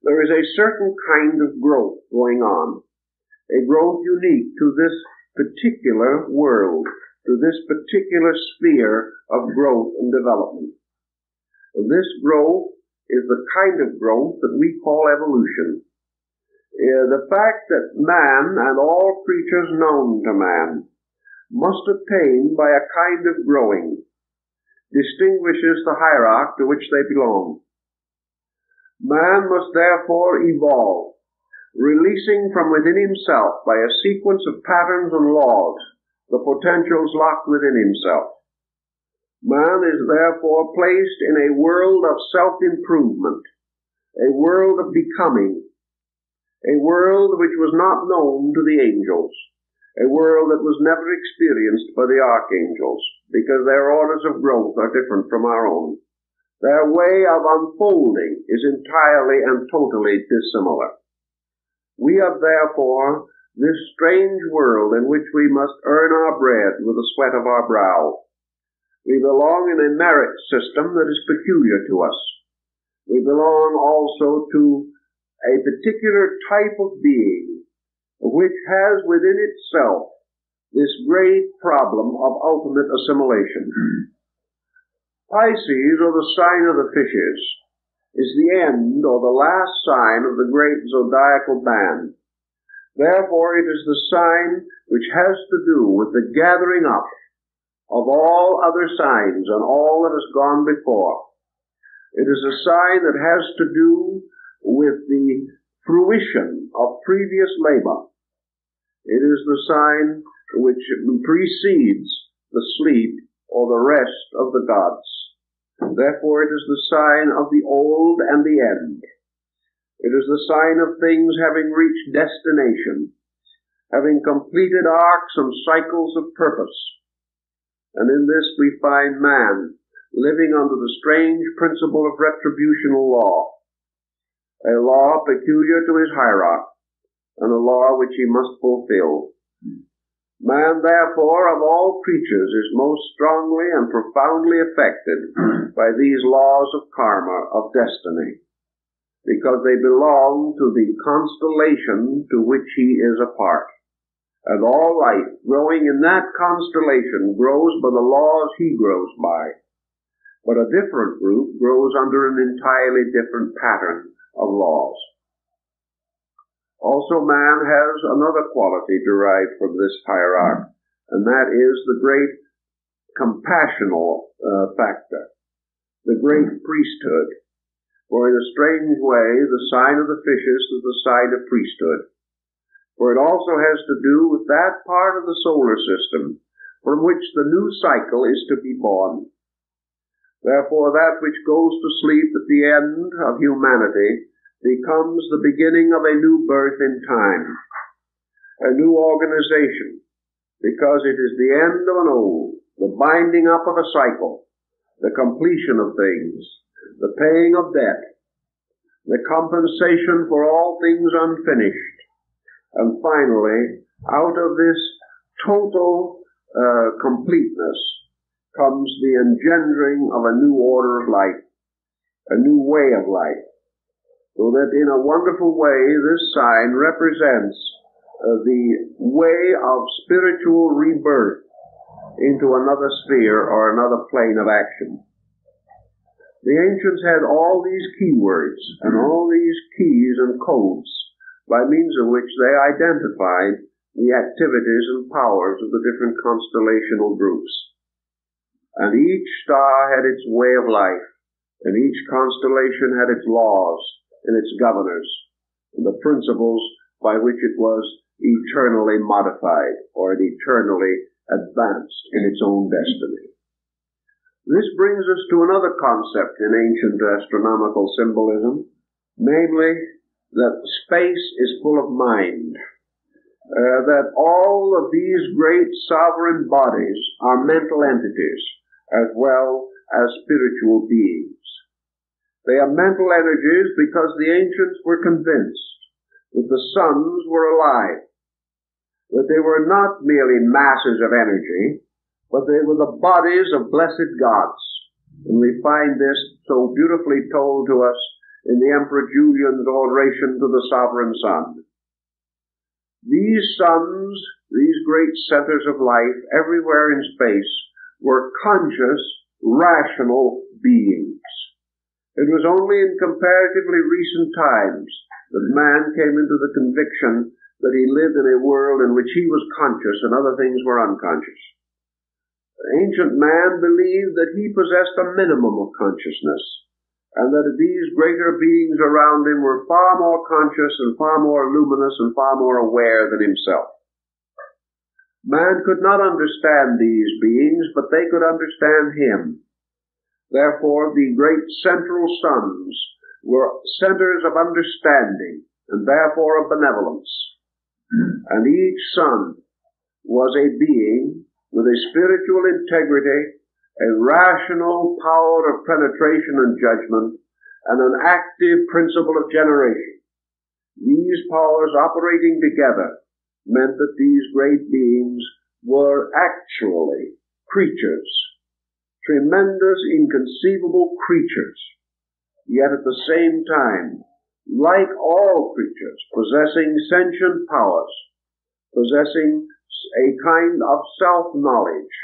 there is a certain kind of growth going on, a growth unique to this particular world, to this particular sphere of growth and development. This growth is the kind of growth that we call evolution. The fact that man and all creatures known to man must attain by a kind of growing distinguishes the hierarchy to which they belong. Man must therefore evolve, releasing from within himself by a sequence of patterns and laws the potentials locked within himself. Man is therefore placed in a world of self-improvement, a world of becoming, a world which was not known to the angels, a world that was never experienced by the archangels, because their orders of growth are different from our own. Their way of unfolding is entirely and totally dissimilar. We have therefore this strange world in which we must earn our bread with the sweat of our brow. We belong in a merit system that is peculiar to us. We belong also to a particular type of being which has within itself this great problem of ultimate assimilation. Pisces, or the sign of the fishes, is the end or the last sign of the great zodiacal band. Therefore, it is the sign which has to do with the gathering up of all other signs and all that has gone before. It is a sign that has to do with the fruition of previous labor. It is the sign which precedes the sleep or the rest of the gods. Therefore, it is the sign of the old and the end. It is the sign of things having reached destination, having completed arcs and cycles of purpose. And in this we find man living under the strange principle of retributional law, a law peculiar to his hierarchy, and a law which he must fulfill. Man, therefore, of all creatures, is most strongly and profoundly affected by these laws of karma, of destiny, because they belong to the constellation to which he is a part. And all life growing in that constellation grows by the laws he grows by. But a different group grows under an entirely different pattern of laws. Also, man has another quality derived from this hierarchy, and that is the great compassional factor, the great priesthood. For in a strange way, the sign of the fishes is the sign of priesthood. For it also has to do with that part of the solar system from which the new cycle is to be born. Therefore, that which goes to sleep at the end of humanity becomes the beginning of a new birth in time, a new organization, because it is the end of an old, the binding up of a cycle, the completion of things, the paying of debt, the compensation for all things unfinished, and finally, out of this total completeness comes the engendering of a new order of life, a new way of life. So that in a wonderful way, this sign represents the way of spiritual rebirth into another sphere or another plane of action. The ancients had all these keywords and all these keys and codes by means of which they identified the activities and powers of the different constellational groups. And each star had its way of life, and each constellation had its laws and its governors, and the principles by which it was eternally modified, or eternally advanced in its own destiny. This brings us to another concept in ancient astronomical symbolism, namely that space is full of mind, that all of these great sovereign bodies are mental entities, as well as spiritual beings. They are mental energies because the ancients were convinced that the suns were alive, that they were not merely masses of energy, but they were the bodies of blessed gods. And we find this so beautifully told to us in the Emperor Julian's oration to the sovereign sun. These suns, these great centers of life everywhere in space, were conscious, rational beings. It was only in comparatively recent times that man came into the conviction that he lived in a world in which he was conscious and other things were unconscious. Ancient man believed that he possessed a minimum of consciousness, and that these greater beings around him were far more conscious and far more luminous and far more aware than himself. Man could not understand these beings, but they could understand him. Therefore, the great central suns were centers of understanding, and therefore of benevolence. And each sun was a being with a spiritual integrity, a rational power of penetration and judgment, and an active principle of generation. These powers operating together meant that these great beings were actually creatures, tremendous, inconceivable creatures, yet at the same time, like all creatures, possessing sentient powers, possessing a kind of self-knowledge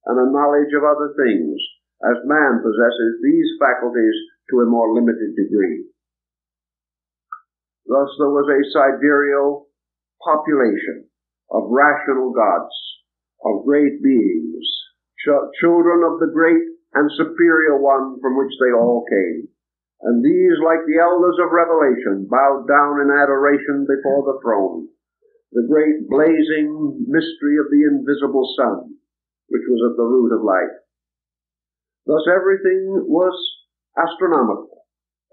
and a knowledge of other things, as man possesses these faculties to a more limited degree. Thus there was a sidereal population of rational gods, of great beings, children of the great and superior one from which they all came. And these, like the elders of Revelation, bowed down in adoration before the throne, the great blazing mystery of the invisible sun, which was at the root of life. Thus everything was astronomical.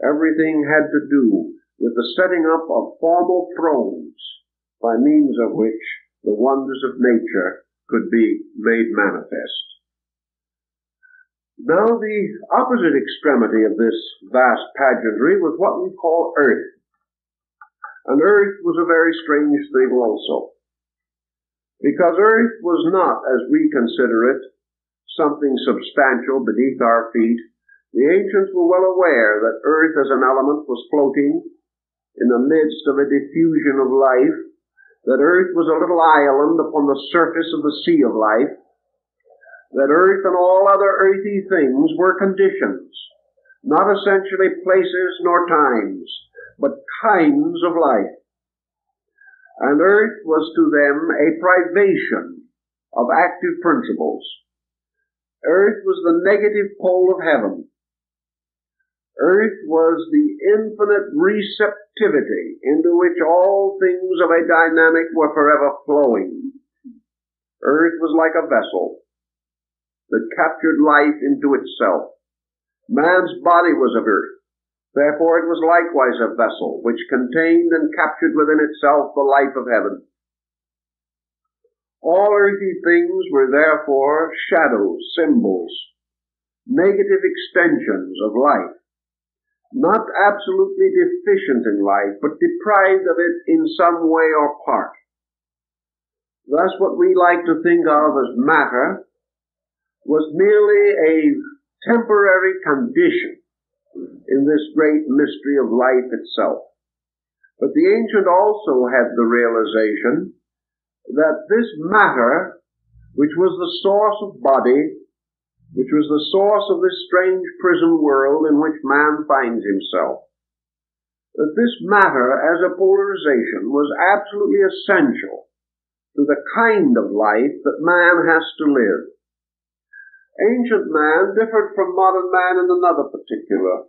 Everything had to do with the setting up of formal thrones by means of which the wonders of nature could be made manifest. Now the opposite extremity of this vast pageantry was what we call Earth. And Earth was a very strange thing also, because Earth was not, as we consider it, something substantial beneath our feet. The ancients were well aware that Earth as an element was floating in the midst of a diffusion of life, that Earth was a little island upon the surface of the sea of life, that Earth and all other earthy things were conditions, not essentially places nor times, but kinds of life. And Earth was to them a privation of active principles. Earth was the negative pole of heaven. Earth was the infinite receptivity into which all things of a dynamic were forever flowing. Earth was like a vessel that captured life into itself. Man's body was of earth. Therefore it was likewise a vessel which contained and captured within itself the life of heaven. All earthly things were therefore shadows, symbols, negative extensions of life, not absolutely deficient in life, but deprived of it in some way or part. Thus what we like to think of as matter was merely a temporary condition in this great mystery of life itself. But the ancient also had the realization that this matter, which was the source of body, which was the source of this strange prison world in which man finds himself, that this matter as a polarization was absolutely essential to the kind of life that man has to live. Ancient man differed from modern man in another particular.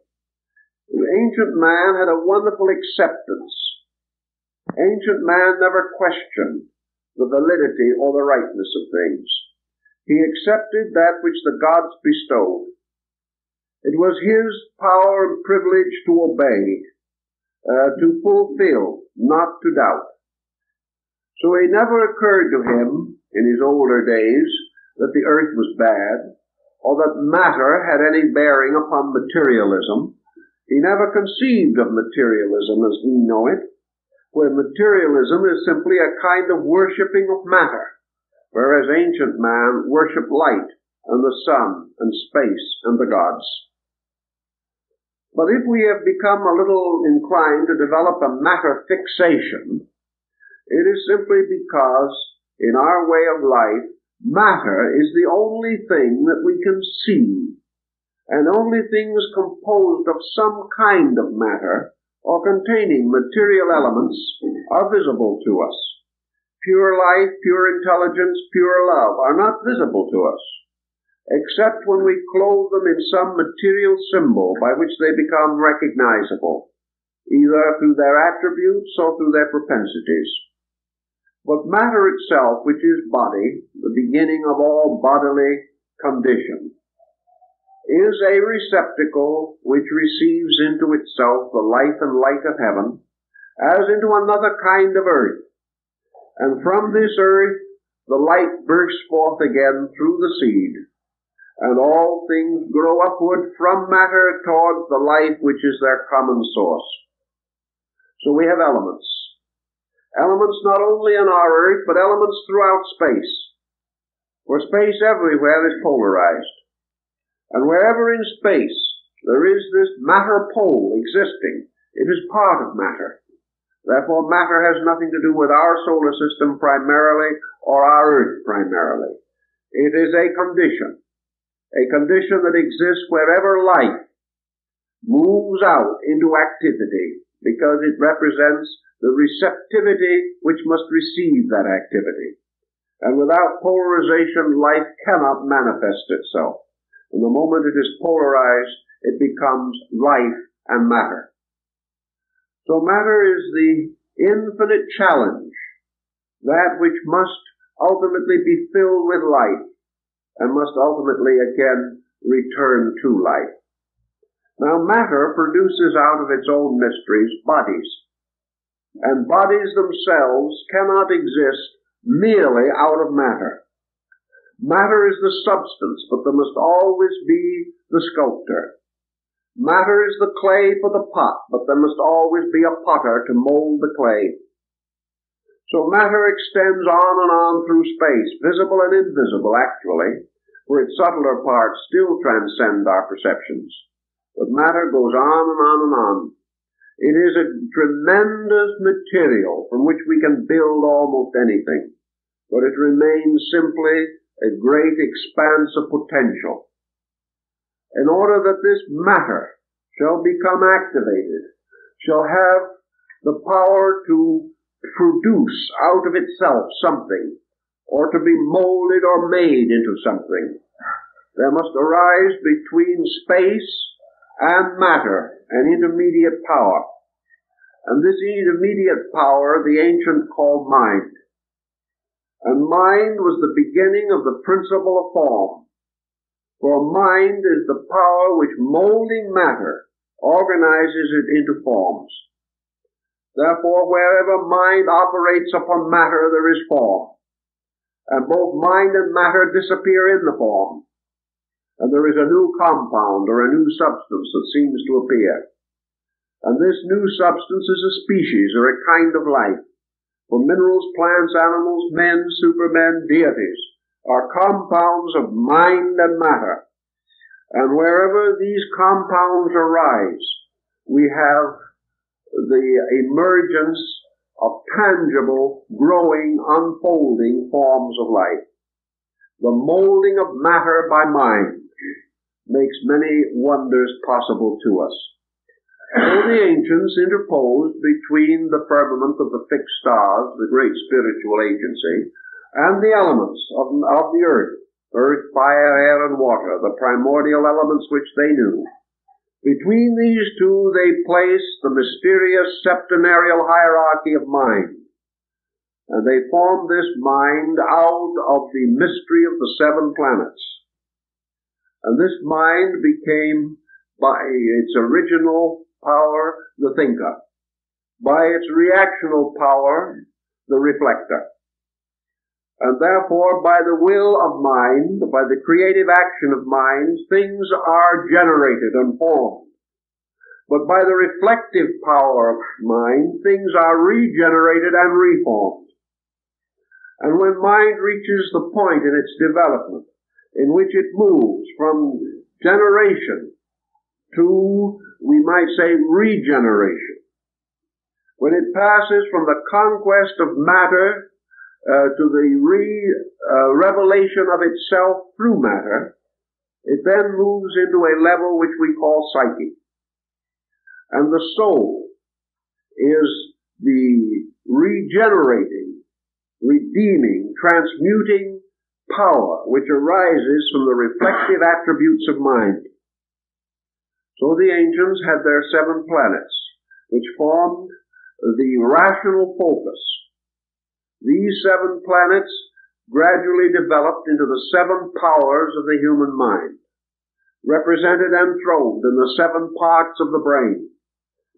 Ancient man had a wonderful acceptance. Ancient man never questioned the validity or the rightness of things. He accepted that which the gods bestowed. It was his power and privilege to obey, to fulfill, not to doubt. So it never occurred to him in his older days that the earth was bad, or that matter had any bearing upon materialism. He never conceived of materialism as we know it, where materialism is simply a kind of worshipping of matter, whereas ancient man worshipped light and the sun and space and the gods. But if we have become a little inclined to develop a matter fixation, it is simply because in our way of life, matter is the only thing that we can see, and only things composed of some kind of matter or containing material elements are visible to us. Pure life, pure intelligence, pure love are not visible to us, except when we clothe them in some material symbol by which they become recognizable, either through their attributes or through their propensities. But matter itself, which is body, the beginning of all bodily condition, is a receptacle which receives into itself the life and light of heaven, as into another kind of earth. And from this earth the light bursts forth again through the seed, and all things grow upward from matter towards the life which is their common source. So we have elements. Elements not only on our earth, but elements throughout space. For space everywhere is polarized. And wherever in space there is this matter pole existing, it is part of matter. Therefore matter has nothing to do with our solar system primarily or our earth primarily. It is a condition that exists wherever life moves out into activity, because it represents the receptivity which must receive that activity. And without polarization, life cannot manifest itself. And the moment it is polarized, it becomes life and matter. So matter is the infinite challenge, that which must ultimately be filled with life, and must ultimately again return to life. Now matter produces out of its own mysteries bodies. And bodies themselves cannot exist merely out of matter. Matter is the substance, but there must always be the sculptor. Matter is the clay for the pot, but there must always be a potter to mold the clay. So matter extends on and on through space, visible and invisible actually, for its subtler parts still transcend our perceptions. But matter goes on and on and on. It is a tremendous material from which we can build almost anything, but it remains simply a great expanse of potential. In order that this matter shall become activated, shall have the power to produce out of itself something, or to be molded or made into something, there must arise between space and matter an intermediate power. And this intermediate power the ancient called mind. And mind was the beginning of the principle of form. For mind is the power which, molding matter, organizes it into forms. Therefore, wherever mind operates upon matter, there is form. And both mind and matter disappear in the form. And there is a new compound or a new substance that seems to appear. And this new substance is a species or a kind of life. For minerals, plants, animals, men, supermen, deities are compounds of mind and matter. And wherever these compounds arise, we have the emergence of tangible, growing, unfolding forms of life. The molding of matter by mind makes many wonders possible to us. So the ancients interposed between the firmament of the fixed stars, the great spiritual agency, and the elements of the earth, fire, air, and water, the primordial elements which they knew. Between these two they placed the mysterious septenarial hierarchy of mind. And they formed this mind out of the mystery of the 7 planets. And this mind became, by its original power, the thinker. By its reactional power, the reflector. And therefore, by the will of mind, by the creative action of mind, things are generated and formed. But by the reflective power of mind, things are regenerated and reformed. And when mind reaches the point in its development in which it moves from generation to, we might say, regeneration, when it passes from the conquest of matter to the revelation of itself through matter, it then moves into a level which we call psyche. And the soul is the regenerating, redeeming, transmuting power which arises from the reflective attributes of mind. So the ancients had their 7 planets, which formed the rational focus. These 7 planets gradually developed into the 7 powers of the human mind, represented and enthroned in the 7 parts of the brain,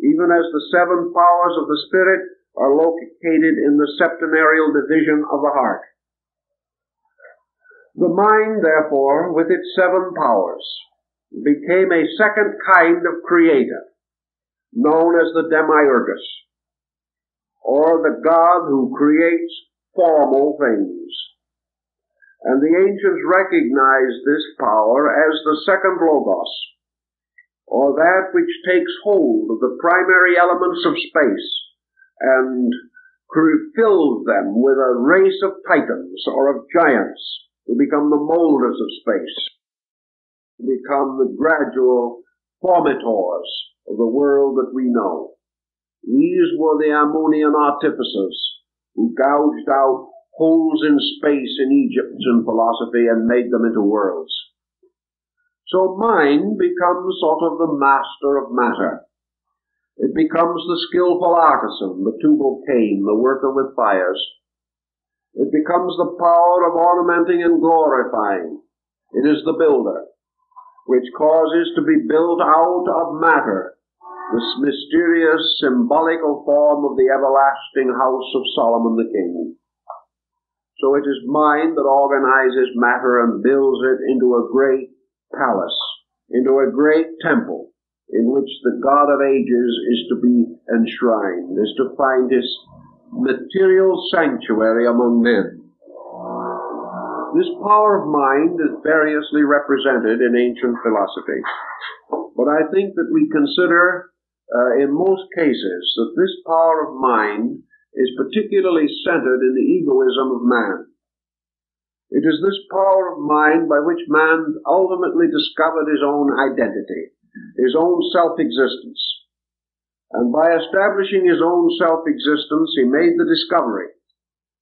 even as the 7 powers of the spirit are located in the septenarial division of the heart. The mind, therefore, with its 7 powers, became a second kind of creator, known as the demiurgus, or the God who creates formal things. And the ancients recognized this power as the second logos, or that which takes hold of the primary elements of space and fills them with a race of titans or of giants who become the molders of space, become the gradual formators of the world that we know. These were the Ammonian artificers who gouged out holes in space in Egyptian philosophy and made them into worlds. So mind becomes sort of the master of matter. It becomes the skillful artisan, the tubal cain, the worker with fires. It becomes the power of ornamenting and glorifying. It is the builder, which causes to be built out of matter this mysterious symbolical form of the everlasting house of Solomon the king. So it is mind that organizes matter and builds it into a great palace, into a great temple, in which the God of ages is to be enshrined, is to find his material sanctuary among men. This power of mind is variously represented in ancient philosophy, but I think that we consider in most cases that this power of mind is particularly centered in the egoism of man. It is this power of mind by which man ultimately discovered his own identity, his own self-existence. And by establishing his own self-existence, he made the discovery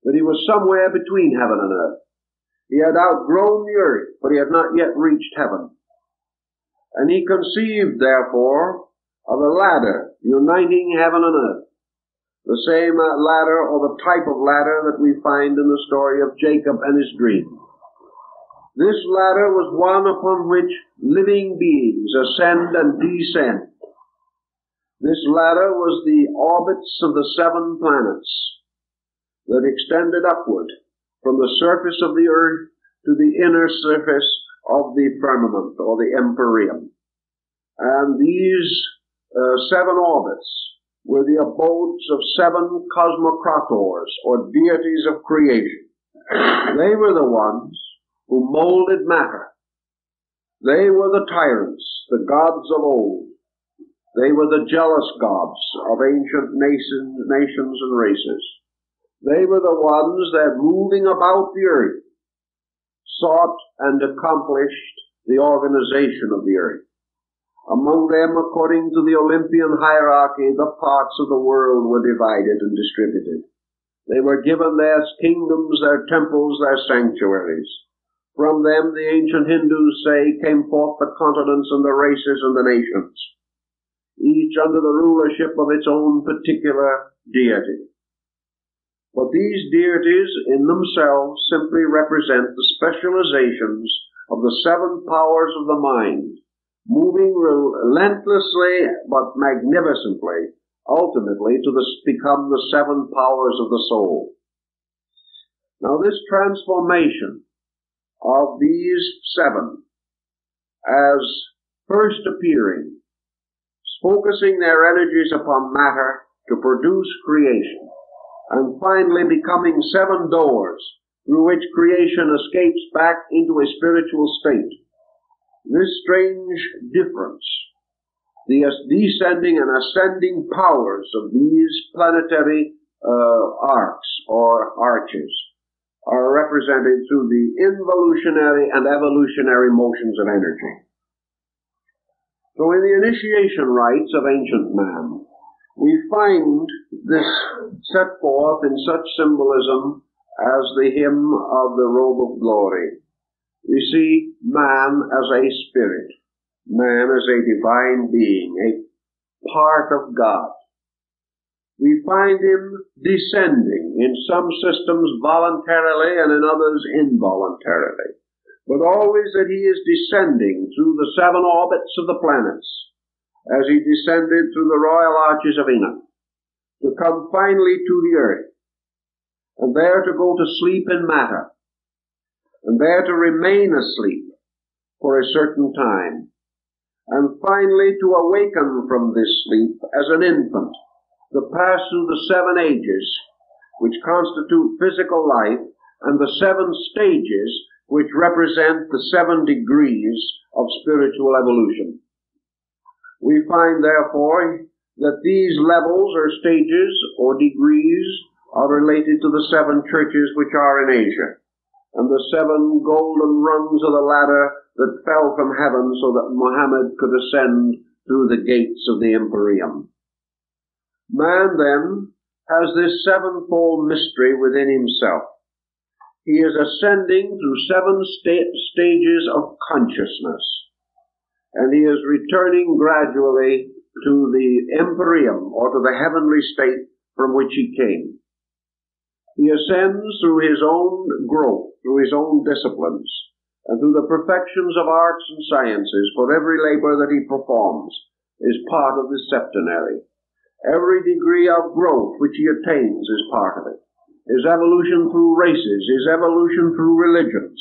that he was somewhere between heaven and earth. He had outgrown the earth, but he had not yet reached heaven. And he conceived, therefore, of a ladder uniting heaven and earth, the same ladder or the type of ladder that we find in the story of Jacob and his dream. This ladder was one upon which living beings ascend and descend. This ladder was the orbits of the 7 planets that extended upward from the surface of the earth to the inner surface of the firmament or the empyrean. And these 7 orbits were the abodes of 7 cosmocrators, or deities of creation. They were the ones who molded matter. They were the tyrants, the gods of old. They were the jealous gods of ancient nations and races. They were the ones that, moving about the earth, sought and accomplished the organization of the earth. Among them, according to the Olympian hierarchy, the parts of the world were divided and distributed. They were given their kingdoms, their temples, their sanctuaries. From them, the ancient Hindus say, came forth the continents and the races and the nations, each under the rulership of its own particular deity. But these deities in themselves simply represent the specializations of the 7 powers of the mind, moving relentlessly but magnificently, ultimately to become the 7 powers of the soul. Now this transformation of these seven as first appearing, focusing their energies upon matter to produce creation, and finally becoming seven doors through which creation escapes back into a spiritual state. This strange difference, the descending and ascending powers of these planetary arcs or arches, are represented through the involutionary and evolutionary motions of energy. So in the initiation rites of ancient man, we find this set forth in such symbolism as the hymn of the robe of glory. We see man as a spirit, man as a divine being, a part of God. We find him descending in some systems voluntarily and in others involuntarily, but always that he is descending through the seven orbits of the planets, as he descended through the royal arches of Enoch, to come finally to the earth, and there to go to sleep in matter, and there to remain asleep for a certain time, and finally to awaken from this sleep as an infant, to pass through the seven ages which constitute physical life, and the seven stages which represent the 7 degrees of spiritual evolution. We find, therefore, that these levels or stages or degrees are related to the 7 churches which are in Asia, and the 7 golden rungs of the ladder that fell from heaven so that Muhammad could ascend through the gates of the Empyrean. Man, then, has this sevenfold mystery within himself. He is ascending through 7 stages of consciousness, and he is returning gradually to the Empyrean, or to the heavenly state from which he came. He ascends through his own growth, through his own disciplines, and through the perfections of arts and sciences, for every labor that he performs is part of this septenary. Every degree of growth which he attains is part of it. His evolution through races, his evolution through religions,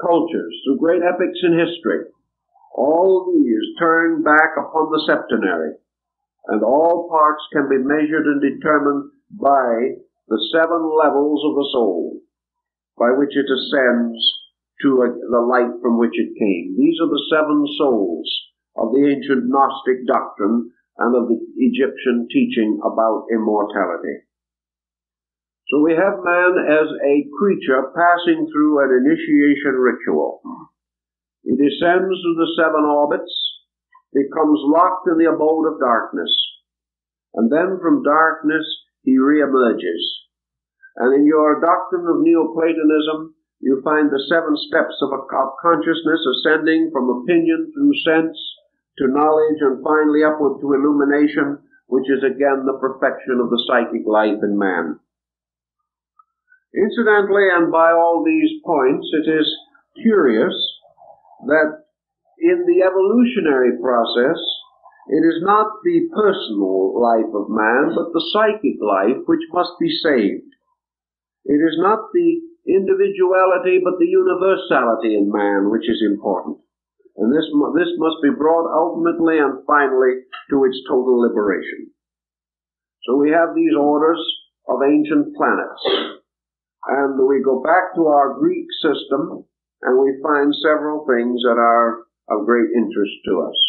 cultures, through great epics in history, all these turn back upon the septenary, and all parts can be measured and determined by the 7 levels of the soul, by which it ascends to the light from which it came. These are the 7 souls of the ancient Gnostic doctrine and of the Egyptian teaching about immortality. So we have man as a creature passing through an initiation ritual. He descends through the 7 orbits, becomes locked in the abode of darkness, and then from darkness he reemerges. And in your doctrine of Neoplatonism, you find the 7 steps of consciousness ascending from opinion through sense to knowledge and finally upward to illumination, which is again the perfection of the psychic life in man. Incidentally, and by all these points, it is curious that in the evolutionary process, it is not the personal life of man, but the psychic life which must be saved. It is not the individuality, but the universality in man which is important. And this must be brought ultimately and finally to its total liberation. So we have these orders of ancient planets. And we go back to our Greek system, and we find several things that are of great interest to us.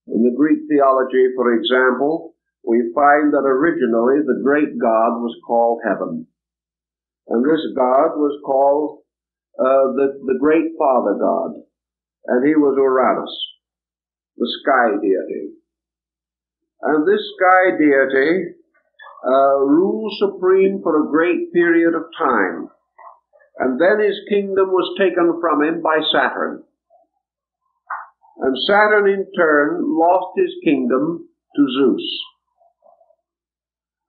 In the Greek theology, for example, we find that originally the great God was called Heaven. And this God was called the Great Father God. And he was Uranus, the sky deity. And this sky deity ruled supreme for a great period of time. And then his kingdom was taken from him by Saturn. And Saturn in turn lost his kingdom to Zeus.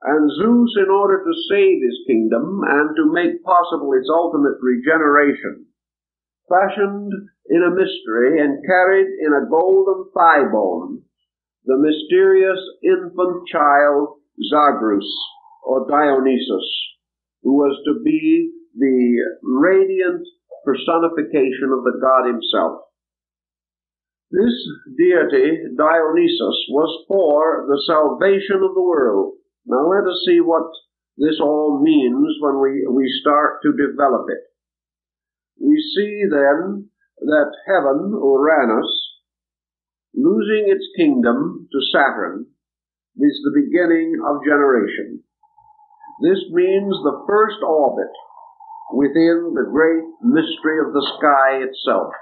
And Zeus, in order to save his kingdom and to make possible its ultimate regeneration, fashioned in a mystery and carried in a golden thigh bone the mysterious infant child Zagreus, or Dionysus, who was to be the radiant personification of the god himself. This deity, Dionysus, was for the salvation of the world. Now let us see what this all means when we start to develop it. We see then that heaven, Uranus, losing its kingdom to Saturn, is the beginning of generation. This means the first orbit within the great mystery of the sky itself.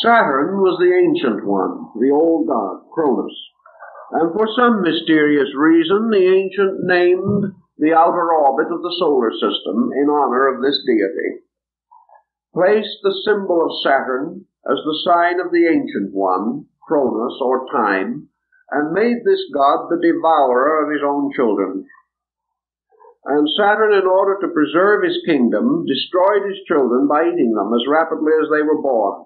Saturn was the ancient one, the old god, Cronus, and for some mysterious reason the ancient named the outer orbit of the solar system in honor of this deity, placed the symbol of Saturn as the sign of the ancient one, Cronus or time, and made this god the devourer of his own children. And Saturn, in order to preserve his kingdom, destroyed his children by eating them as rapidly as they were born.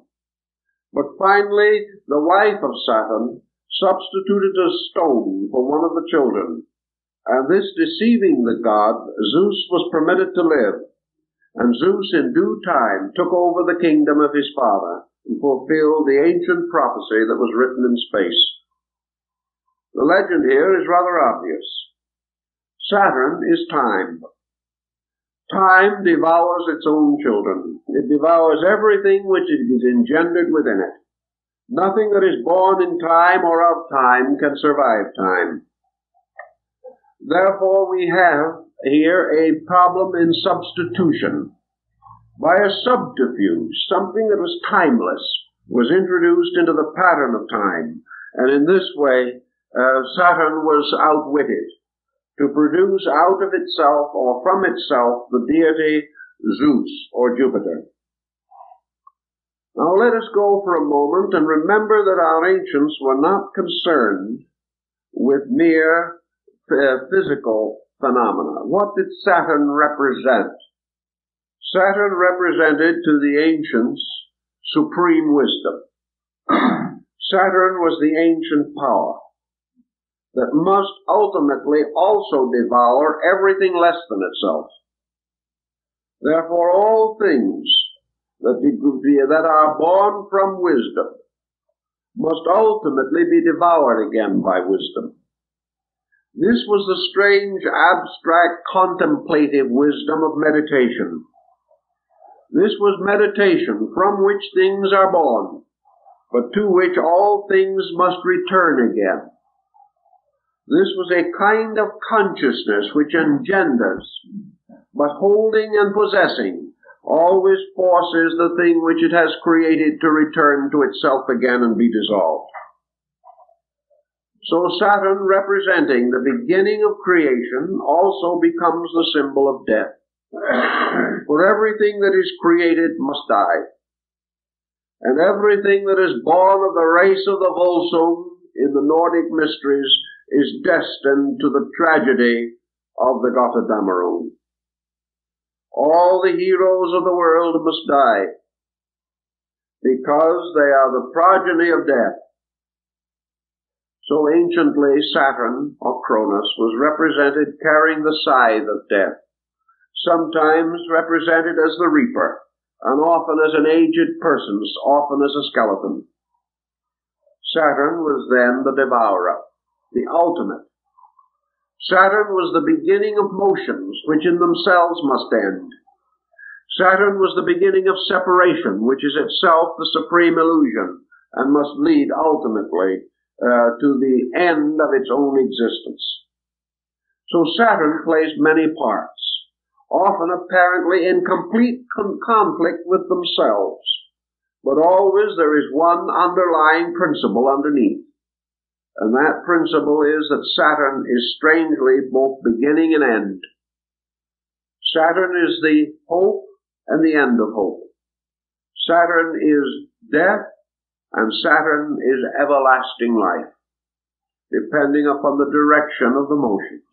But finally, the wife of Saturn substituted a stone for one of the children, and this deceiving the god, Zeus was permitted to live, and Zeus in due time took over the kingdom of his father and fulfilled the ancient prophecy that was written in space. The legend here is rather obvious. Saturn is time. Time devours its own children. It devours everything which it is engendered within it. Nothing that is born in time or of time can survive time. Therefore, we have here a problem in substitution. By a subterfuge, something that was timeless was introduced into the pattern of time, and in this way, Saturn was outwitted to produce out of itself or from itself the deity Zeus or Jupiter. Now let us go for a moment and remember that our ancients were not concerned with mere physical phenomena. What did Saturn represent? Saturn represented to the ancients supreme wisdom. Saturn was the ancient power that must ultimately also devour everything less than itself. Therefore, all things that are born from wisdom must ultimately be devoured again by wisdom. This was the strange, abstract, contemplative wisdom of meditation. This was meditation from which things are born, but to which all things must return again. This was a kind of consciousness which engenders, but holding and possessing, always forces the thing which it has created to return to itself again and be dissolved. So Saturn, representing the beginning of creation, also becomes the symbol of death. For everything that is created must die, and everything that is born of the race of the Volsung in the Nordic mysteries is destined to the tragedy of the Götterdämmerung. All the heroes of the world must die, because they are the progeny of death. So anciently Saturn, or Cronus, was represented carrying the scythe of death, sometimes represented as the reaper, and often as an aged person, often as a skeleton. Saturn was then the devourer, the ultimate. Saturn was the beginning of motions which in themselves must end. Saturn was the beginning of separation, which is itself the supreme illusion and must lead ultimately to the end of its own existence. So Saturn plays many parts, often apparently in complete conflict with themselves, but always there is one underlying principle underneath. And that principle is that Saturn is strangely both beginning and end. Saturn is the hope and the end of hope. Saturn is death, and Saturn is everlasting life, depending upon the direction of the motions.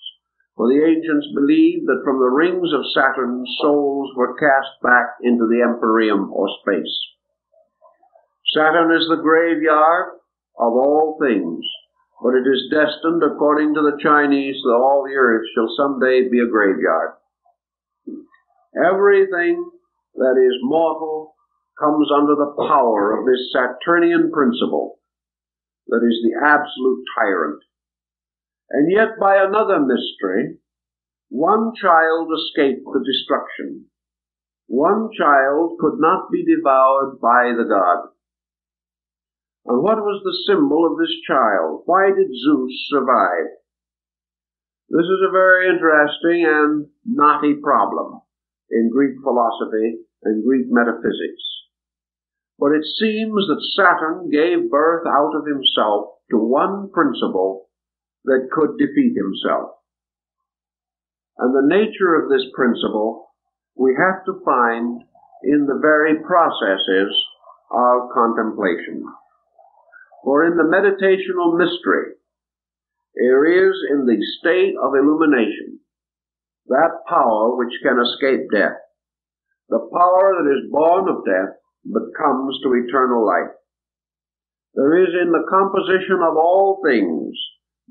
For the ancients believed that from the rings of Saturn, souls were cast back into the empyrean or space. Saturn is the graveyard of all things, but it is destined, according to the Chinese, that all the earth shall someday be a graveyard. Everything that is mortal comes under the power of this Saturnian principle that is the absolute tyrant. And yet by another mystery, one child escaped the destruction. One child could not be devoured by the god. And what was the symbol of this child? Why did Zeus survive? This is a very interesting and knotty problem in Greek philosophy and Greek metaphysics. But it seems that Saturn gave birth out of himself to one principle that could defeat himself. And the nature of this principle we have to find in the very processes of contemplation. For in the meditational mystery, there is in the state of illumination that power which can escape death, the power that is born of death but comes to eternal life. There is in the composition of all things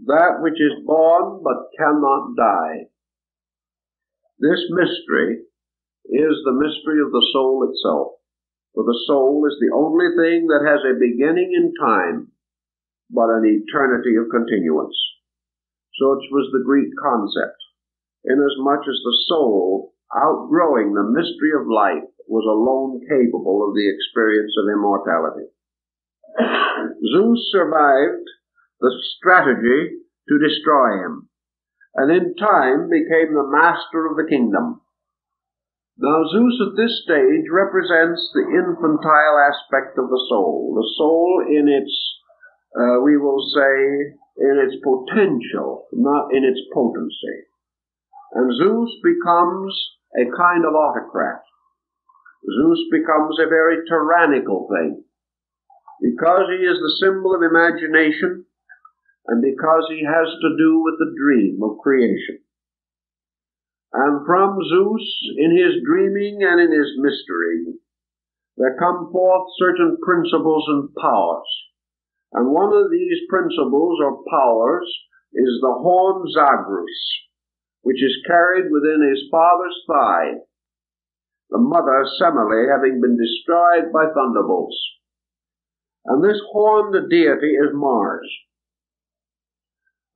that which is born but cannot die. This mystery is the mystery of the soul itself, for the soul is the only thing that has a beginning in time but an eternity of continuance. Such was the Greek concept, inasmuch as the soul, outgrowing the mystery of life, was alone capable of the experience of immortality. Zeus survived the strategy to destroy him, and in time became the master of the kingdom. Now Zeus at this stage represents the infantile aspect of the soul in its, we will say, in its potential, not in its potency. And Zeus becomes a kind of autocrat. Zeus becomes a very tyrannical thing, because he is the symbol of imagination, and because he has to do with the dream of creation. And from Zeus, in his dreaming and in his mystery, there come forth certain principles and powers. And one of these principles or powers is the horn Zagreus, which is carried within his father's thigh, the mother Semele having been destroyed by thunderbolts. And this horned deity is Mars.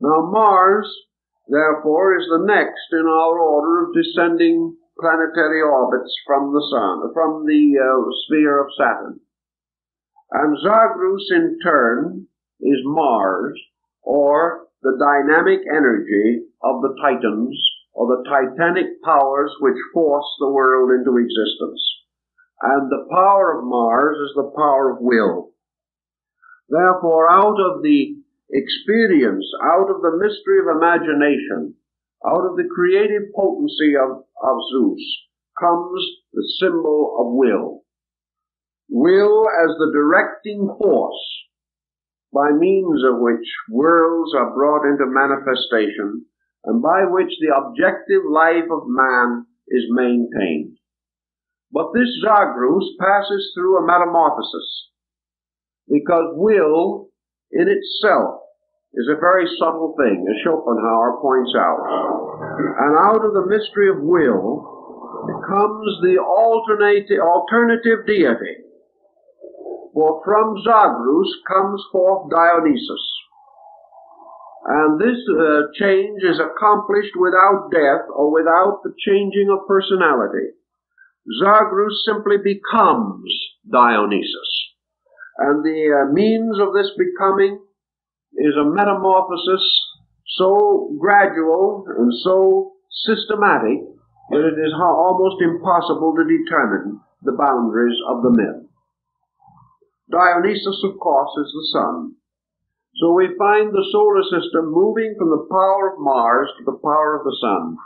Now Mars, therefore, is the next in our order of descending planetary orbits from the sun, from the sphere of Saturn. And Zagreus, in turn, is Mars, or the dynamic energy of the Titans, or the titanic powers which force the world into existence. And the power of Mars is the power of will. Therefore, out of the experience, out of the mystery of imagination, out of the creative potency of Zeus, comes the symbol of will. Will as the directing force by means of which worlds are brought into manifestation and by which the objective life of man is maintained. But this Zagreus passes through a metamorphosis, because will in itself is a very subtle thing, as Schopenhauer points out. And out of the mystery of will comes the alternative deity. For from Zagreus comes forth Dionysus. And this change is accomplished without death or without the changing of personality. Zagreus simply becomes Dionysus. And the means of this becoming is a metamorphosis so gradual and so systematic that it is almost impossible to determine the boundaries of the myth. Dionysus, of course, is the sun. So we find the solar system moving from the power of Mars to the power of the sun.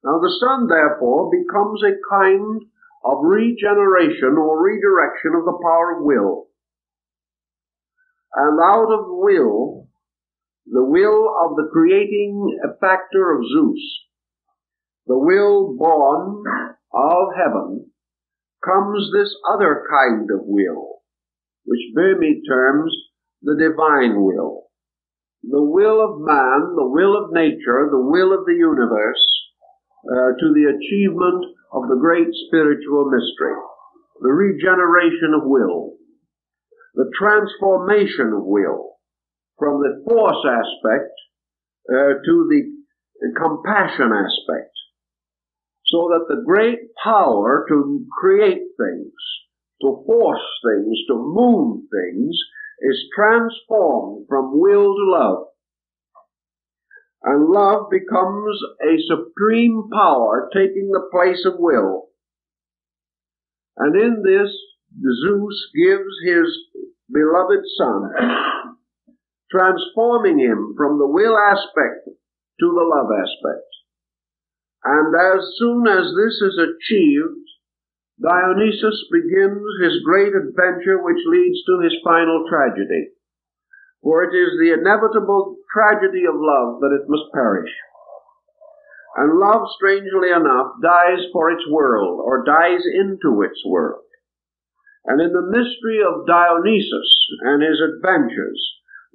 Now the sun, therefore, becomes a kind of regeneration or redirection of the power of will. And out of will, the will of the creating factor of Zeus, the will born of heaven, comes this other kind of will, which Burmese terms the divine will. The will of man, the will of nature, the will of the universe, to the achievement of the great spiritual mystery, the regeneration of will, the transformation of will from the force aspect to the compassion aspect, so that the great power to create things, to force things, to move things, is transformed from will to love. And love becomes a supreme power taking the place of will. And in this, Zeus gives his beloved son, transforming him from the will aspect to the love aspect. And as soon as this is achieved, Dionysus begins his great adventure which leads to his final tragedy. For it is the inevitable tragedy of love that it must perish. And love, strangely enough, dies for its world, or dies into its world. And in the mystery of Dionysus and his adventures,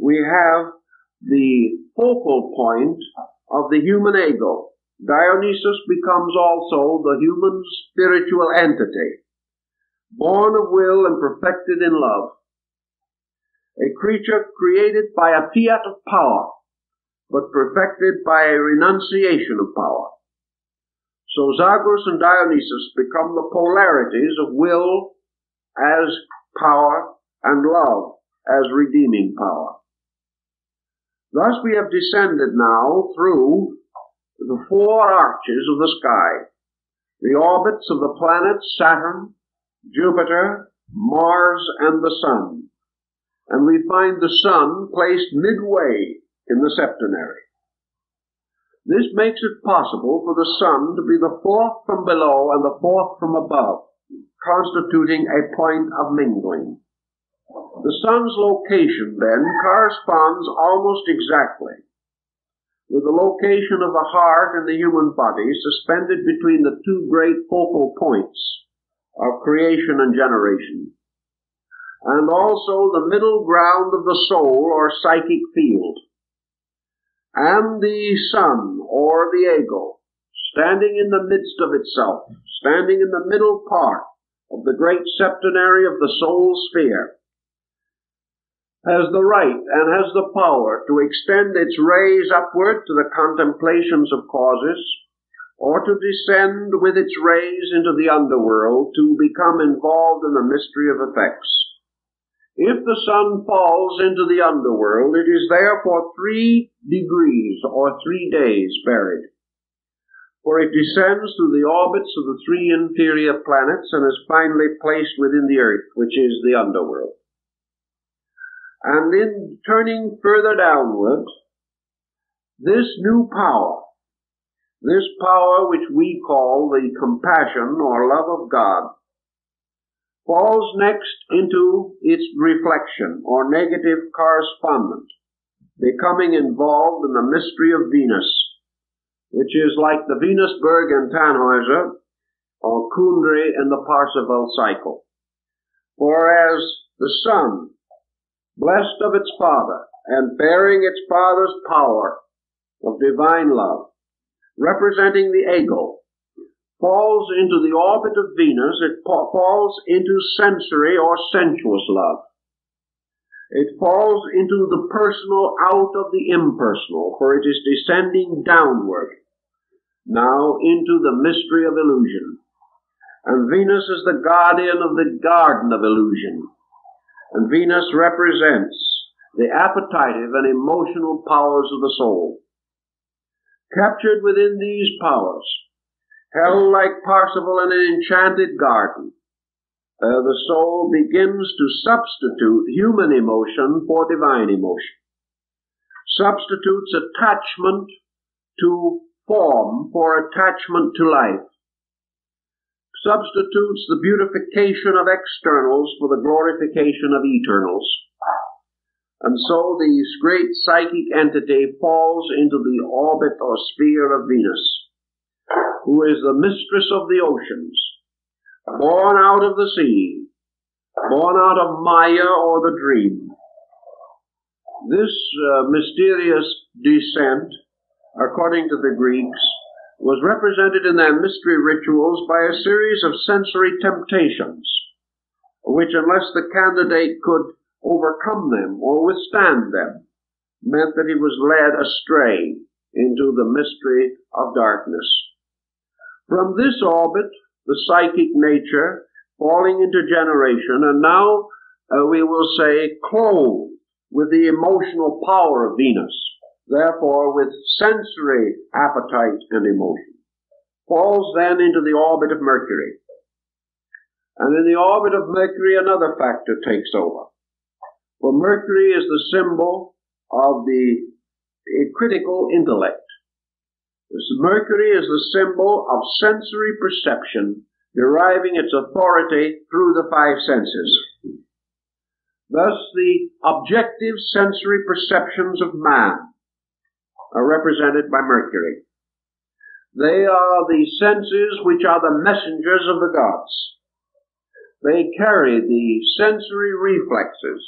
we have the focal point of the human ego. Dionysus becomes also the human spiritual entity, born of will and perfected in love. A creature created by a fiat of power, but perfected by a renunciation of power. So Zagros and Dionysus become the polarities of will as power and love as redeeming power. Thus we have descended now through the four arches of the sky, the orbits of the planets Saturn, Jupiter, Mars, and the Sun. And we find the Sun placed midway in the septenary. This makes it possible for the Sun to be the fourth from below and the fourth from above, constituting a point of mingling. The Sun's location, then, corresponds almost exactly with the location of the heart in the human body, suspended between the two great focal points of creation and generation, and also the middle ground of the soul or psychic field. And the Sun, or the ego, standing in the midst of itself, standing in the middle part of the great septenary of the soul sphere, has the right and has the power to extend its rays upward to the contemplations of causes, or to descend with its rays into the underworld to become involved in the mystery of effects. If the Sun falls into the underworld, it is there for 3 degrees or 3 days buried. For it descends through the orbits of the 3 inferior planets and is finally placed within the earth, which is the underworld. And in turning further downward, this new power, this power which we call the compassion or love of God, falls next into its reflection or negative correspondent, becoming involved in the mystery of Venus, which is like the Venusberg in Tannhäuser or Kundry in the Parsifal cycle. For as the Sun, blessed of its Father and bearing its Father's power of divine love, representing the ego, falls into the orbit of Venus, it falls into sensory or sensuous love. It falls into the personal out of the impersonal, for it is descending downward, now into the mystery of illusion. And Venus is the guardian of the garden of illusion. And Venus represents the appetitive and emotional powers of the soul. Captured within these powers, held like Parsifal in an enchanted garden, the soul begins to substitute human emotion for divine emotion, substitutes attachment to form for attachment to life, substitutes the beautification of externals for the glorification of eternals. And so the great psychic entity falls into the orbit or sphere of Venus, who is the mistress of the oceans, born out of the sea, born out of Maya or the dream. This mysterious descent, according to the Greeks, was represented in their mystery rituals by a series of sensory temptations, which, unless the candidate could overcome them or withstand them, meant that he was led astray into the mystery of darkness. From this orbit, the psychic nature falling into generation, and now we will say clothed with the emotional power of Venus, therefore with sensory appetite and emotion, falls then into the orbit of Mercury. And in the orbit of Mercury, another factor takes over. For Mercury is the symbol of the critical intellect. Mercury is the symbol of sensory perception, deriving its authority through the five senses. Thus, the objective sensory perceptions of man are represented by Mercury. They are the senses which are the messengers of the gods. They carry the sensory reflexes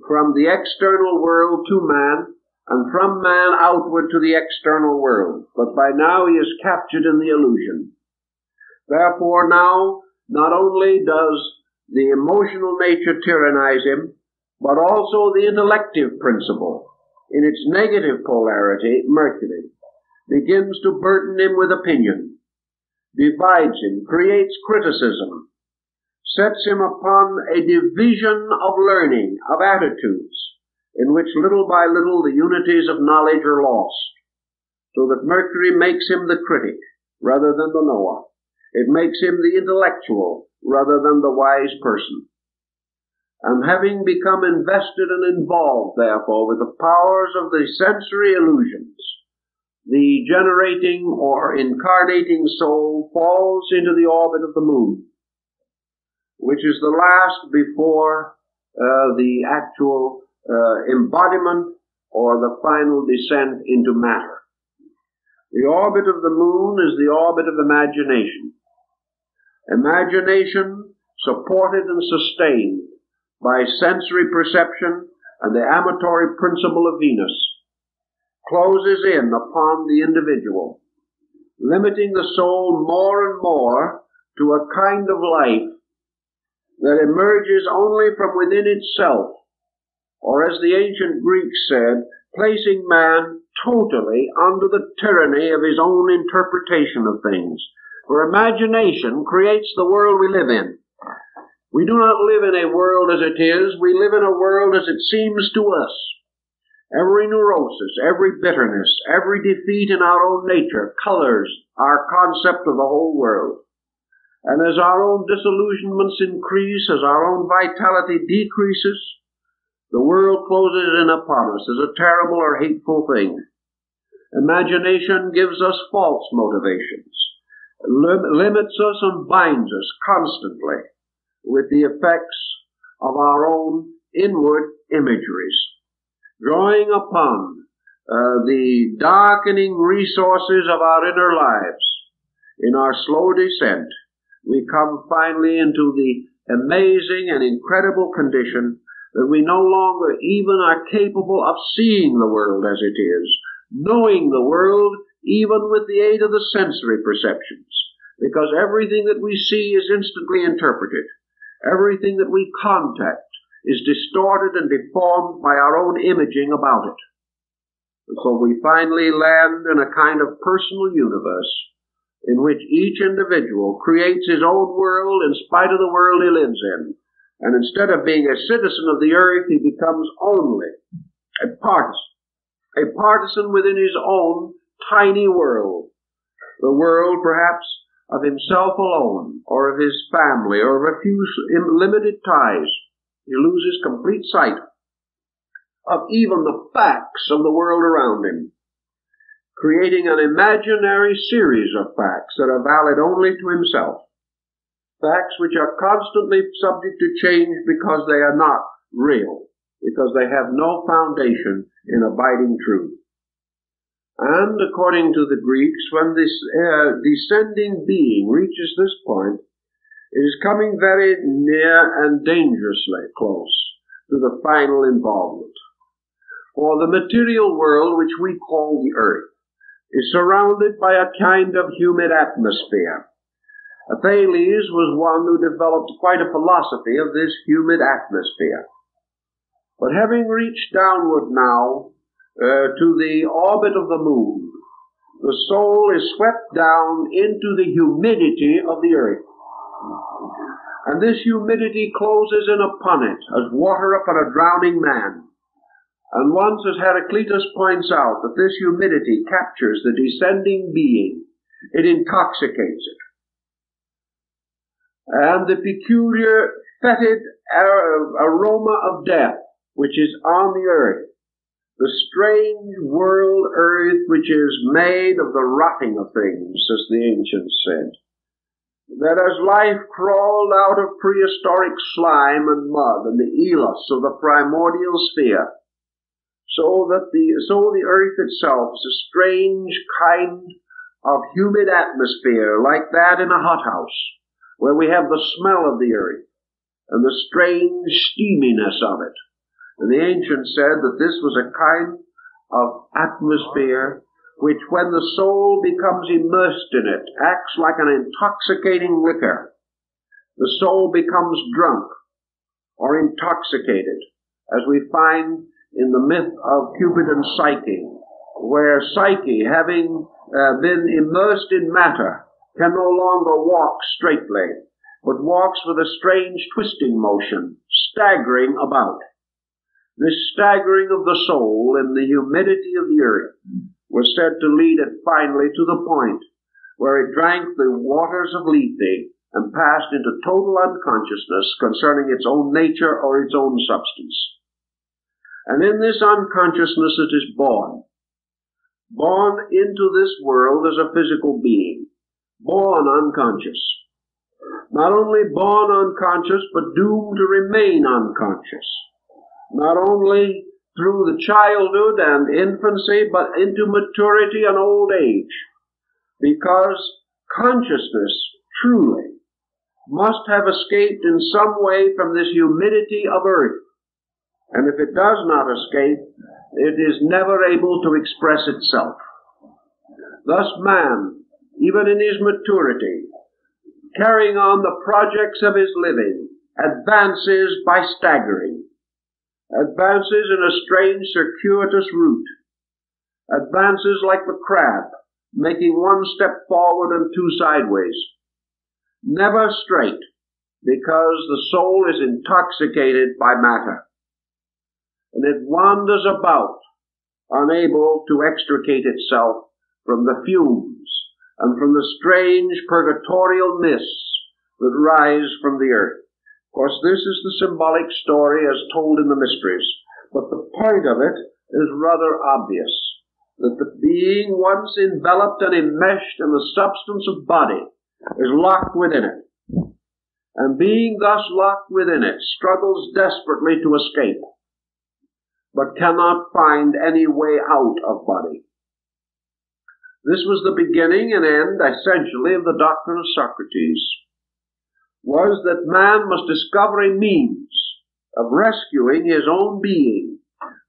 from the external world to man, and from man outward to the external world. But by now he is captured in the illusion. Therefore now, not only does the emotional nature tyrannize him, but also the intellective principle, in its negative polarity, Mercury, begins to burden him with opinion, divides him, creates criticism, sets him upon a division of learning, of attitudes, in which little by little the unities of knowledge are lost, so that Mercury makes him the critic rather than the knower. It makes him the intellectual rather than the wise person. And having become invested and involved, therefore, with the powers of the sensory illusions, the generating or incarnating soul falls into the orbit of the moon, which is the last before the actual embodiment or the final descent into matter. The orbit of the moon is the orbit of imagination. Imagination, supported and sustained by sensory perception and the amatory principle of Venus, closes in upon the individual, limiting the soul more and more to a kind of life that emerges only from within itself, or as the ancient Greeks said, placing man totally under the tyranny of his own interpretation of things. For imagination creates the world we live in. We do not live in a world as it is, we live in a world as it seems to us. Every neurosis, every bitterness, every defeat in our own nature colors our concept of the whole world. And as our own disillusionments increase, as our own vitality decreases, the world closes in upon us as a terrible or hateful thing. Imagination gives us false motivations, limits us and binds us constantly with the effects of our own inward imageries, drawing upon the darkening resources of our inner lives. In our slow descent, we come finally into the amazing and incredible condition that we no longer even are capable of seeing the world as it is, knowing the world even with the aid of the sensory perceptions, because everything that we see is instantly interpreted. Everything that we contact is distorted and deformed by our own imaging about it. And so we finally land in a kind of personal universe in which each individual creates his own world in spite of the world he lives in. And instead of being a citizen of the earth, he becomes only a partisan within his own tiny world, the world perhaps of himself alone, or of his family, or of a few limited ties. He loses complete sight of even the facts of the world around him, creating an imaginary series of facts that are valid only to himself. Facts which are constantly subject to change because they are not real, because they have no foundation in abiding truth. And according to the Greeks, when this descending being reaches this point, it is coming very near and dangerously close to the final involvement. For the material world, which we call the earth, is surrounded by a kind of humid atmosphere. Thales was one who developed quite a philosophy of this humid atmosphere. But having reached downward now to the orbit of the moon, the soul is swept down into the humidity of the earth. And this humidity closes in upon it as water upon a drowning man. And once, as Heraclitus points out, that this humidity captures the descending being, it intoxicates it. And the peculiar fetid aroma of death, which is on the earth, the strange world earth which is made of the rotting of things, as the ancients said, that as life crawled out of prehistoric slime and mud and the elos of the primordial sphere, so the earth itself is a strange kind of humid atmosphere, like that in a hothouse, where we have the smell of the earth and the strange steaminess of it. And the ancients said that this was a kind of atmosphere which, when the soul becomes immersed in it, acts like an intoxicating liquor. The soul becomes drunk or intoxicated, as we find in the myth of Cupid and Psyche, where Psyche, having been immersed in matter, can no longer walk straightly, but walks with a strange twisting motion, staggering about. This staggering of the soul in the humidity of the earth was said to lead it finally to the point where it drank the waters of Lethe and passed into total unconsciousness concerning its own nature or its own substance. And in this unconsciousness it is born into this world as a physical being, born unconscious. Not only born unconscious, but doomed to remain unconscious. Not only through the childhood and infancy, but into maturity and old age. Because consciousness truly must have escaped in some way from this humidity of earth. And if it does not escape, it is never able to express itself. Thus man, even in his maturity, carrying on the projects of his living, advances by staggering, advances in a strange circuitous route, advances like the crab, making one step forward and two sideways, never straight, because the soul is intoxicated by matter, and it wanders about, unable to extricate itself from the fumes and from the strange purgatorial mists that rise from the earth. Of course, this is the symbolic story as told in the mysteries, but the point of it is rather obvious, that the being once enveloped and enmeshed in the substance of body is locked within it, and being thus locked within it, struggles desperately to escape, but cannot find any way out of body. This was the beginning and end, essentially, of the doctrine of Socrates, was that man must discover a means of rescuing his own being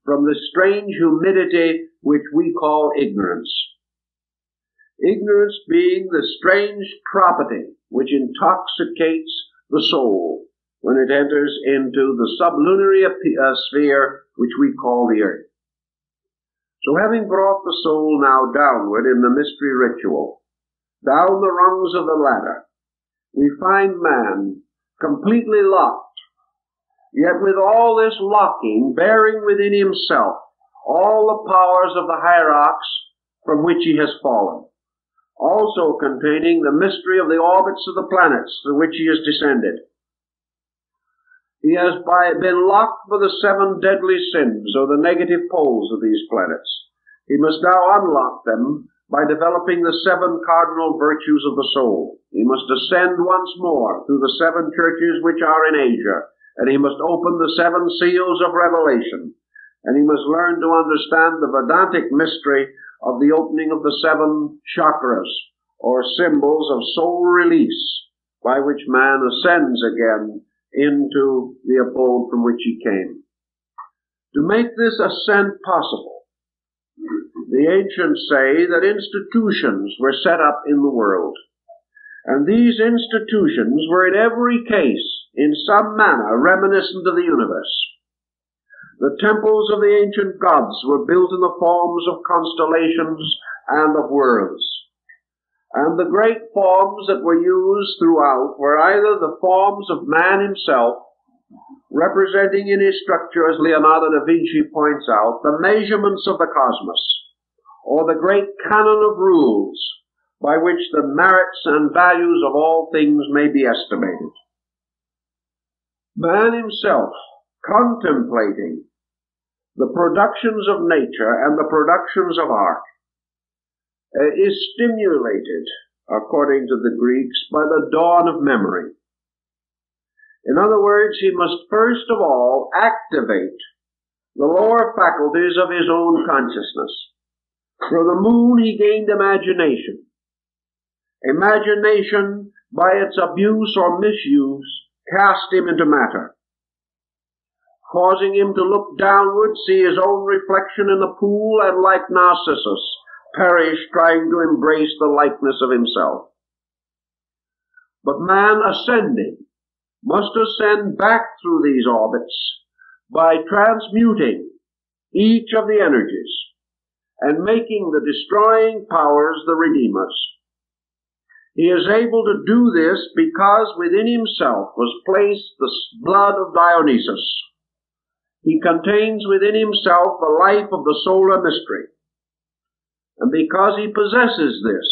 from the strange humidity which we call ignorance. Ignorance being the strange property which intoxicates the soul when it enters into the sublunary sphere which we call the earth. So having brought the soul now downward in the mystery ritual, down the rungs of the ladder, we find man completely locked, yet with all this locking bearing within himself all the powers of the hierarchs from which he has fallen, also containing the mystery of the orbits of the planets through which he has descended. He has been locked for the 7 deadly sins, or the negative poles of these planets. He must now unlock them by developing the 7 cardinal virtues of the soul. He must ascend once more through the 7 churches which are in Asia, and he must open the 7 seals of revelation, and he must learn to understand the Vedantic mystery of the opening of the 7 chakras, or symbols of soul release, by which man ascends again into the abode from which he came. To make this ascent possible, The ancients say that institutions were set up in the world, and these institutions were in every case, in some manner, reminiscent of the universe. The temples of the ancient gods were built in the forms of constellations and of worlds. And the great forms that were used throughout were either the forms of man himself, representing in his structure, as Leonardo da Vinci points out, the measurements of the cosmos, or the great canon of rules by which the merits and values of all things may be estimated. Man himself, contemplating the productions of nature and the productions of art, is stimulated, according to the Greeks, by the dawn of memory. In other words, he must first of all activate the lower faculties of his own consciousness. From the moon he gained imagination. Imagination, by its abuse or misuse, cast him into matter, causing him to look downward, see his own reflection in the pool, and like Narcissus, perish trying to embrace the likeness of himself. But man ascending must ascend back through these orbits by transmuting each of the energies and making the destroying powers the redeemers. He is able to do this because within himself was placed the blood of Dionysus. He contains within himself the life of the solar mystery. And because he possesses this,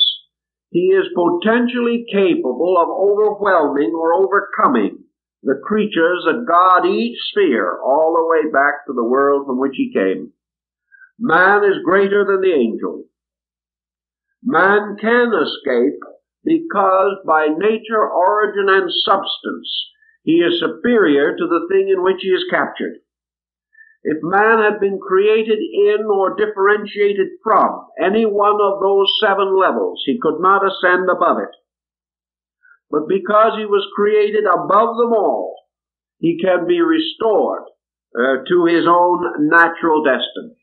he is potentially capable of overwhelming or overcoming the creatures that guard each sphere all the way back to the world from which he came. Man is greater than the angel. Man can escape because by nature, origin, and substance, he is superior to the thing in which he is captured. If man had been created in or differentiated from any one of those 7 levels, he could not ascend above it. But because he was created above them all, he can be restored to his own natural destiny.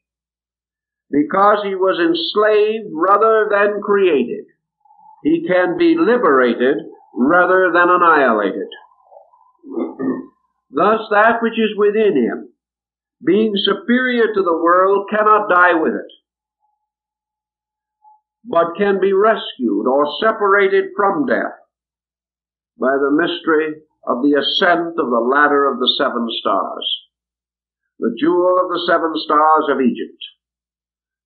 Because he was enslaved rather than created, he can be liberated rather than annihilated. Thus, that which is within him, being superior to the world, cannot die with it, but can be rescued or separated from death by the mystery of the ascent of the ladder of the 7 stars, the jewel of the 7 stars of Egypt,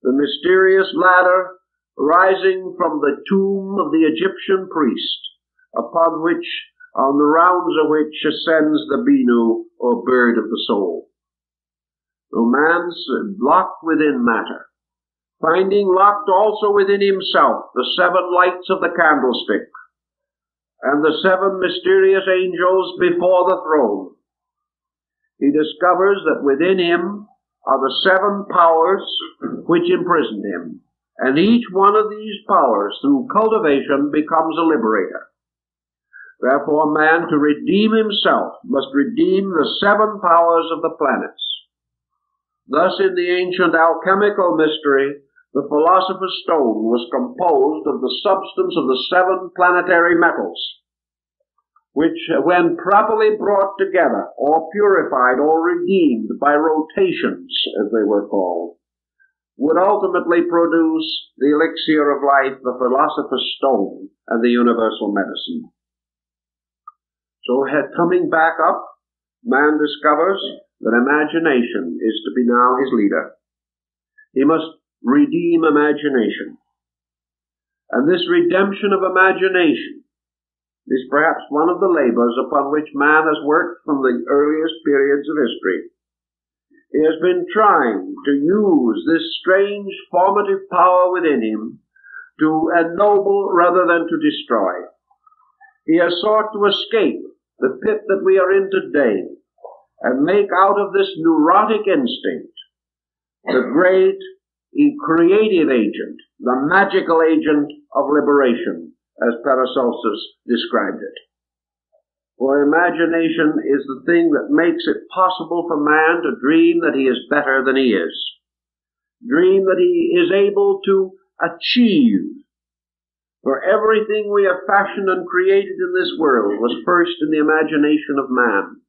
the mysterious ladder rising from the tomb of the Egyptian priest, upon which, on the rounds of which ascends the Binu, or bird of the soul. So man's locked within matter, finding locked also within himself the 7 lights of the candlestick, and the 7 mysterious angels before the throne. He discovers that within him are the 7 powers which imprisoned him, and each one of these powers, through cultivation, becomes a liberator. Therefore, man, to redeem himself, must redeem the 7 powers of the planets. Thus, in the ancient alchemical mystery, the philosopher's stone was composed of the substance of the 7 planetary metals, which, when properly brought together, or purified, or redeemed by rotations, as they were called, would ultimately produce the elixir of life, the philosopher's stone, and the universal medicine. So, coming back up, man discovers that imagination is to be now his leader. He must redeem imagination. And this redemption of imagination is perhaps one of the labors upon which man has worked from the earliest periods of history. He has been trying to use this strange formative power within him to ennoble rather than to destroy. He has sought to escape the pit that we are in today and make out of this neurotic instinct the great creative agent, the magical agent of liberation, as Paracelsus described it. For imagination is the thing that makes it possible for man to dream that he is better than he is. dream that he is able to achieve. For everything we have fashioned and created in this world was first in the imagination of man.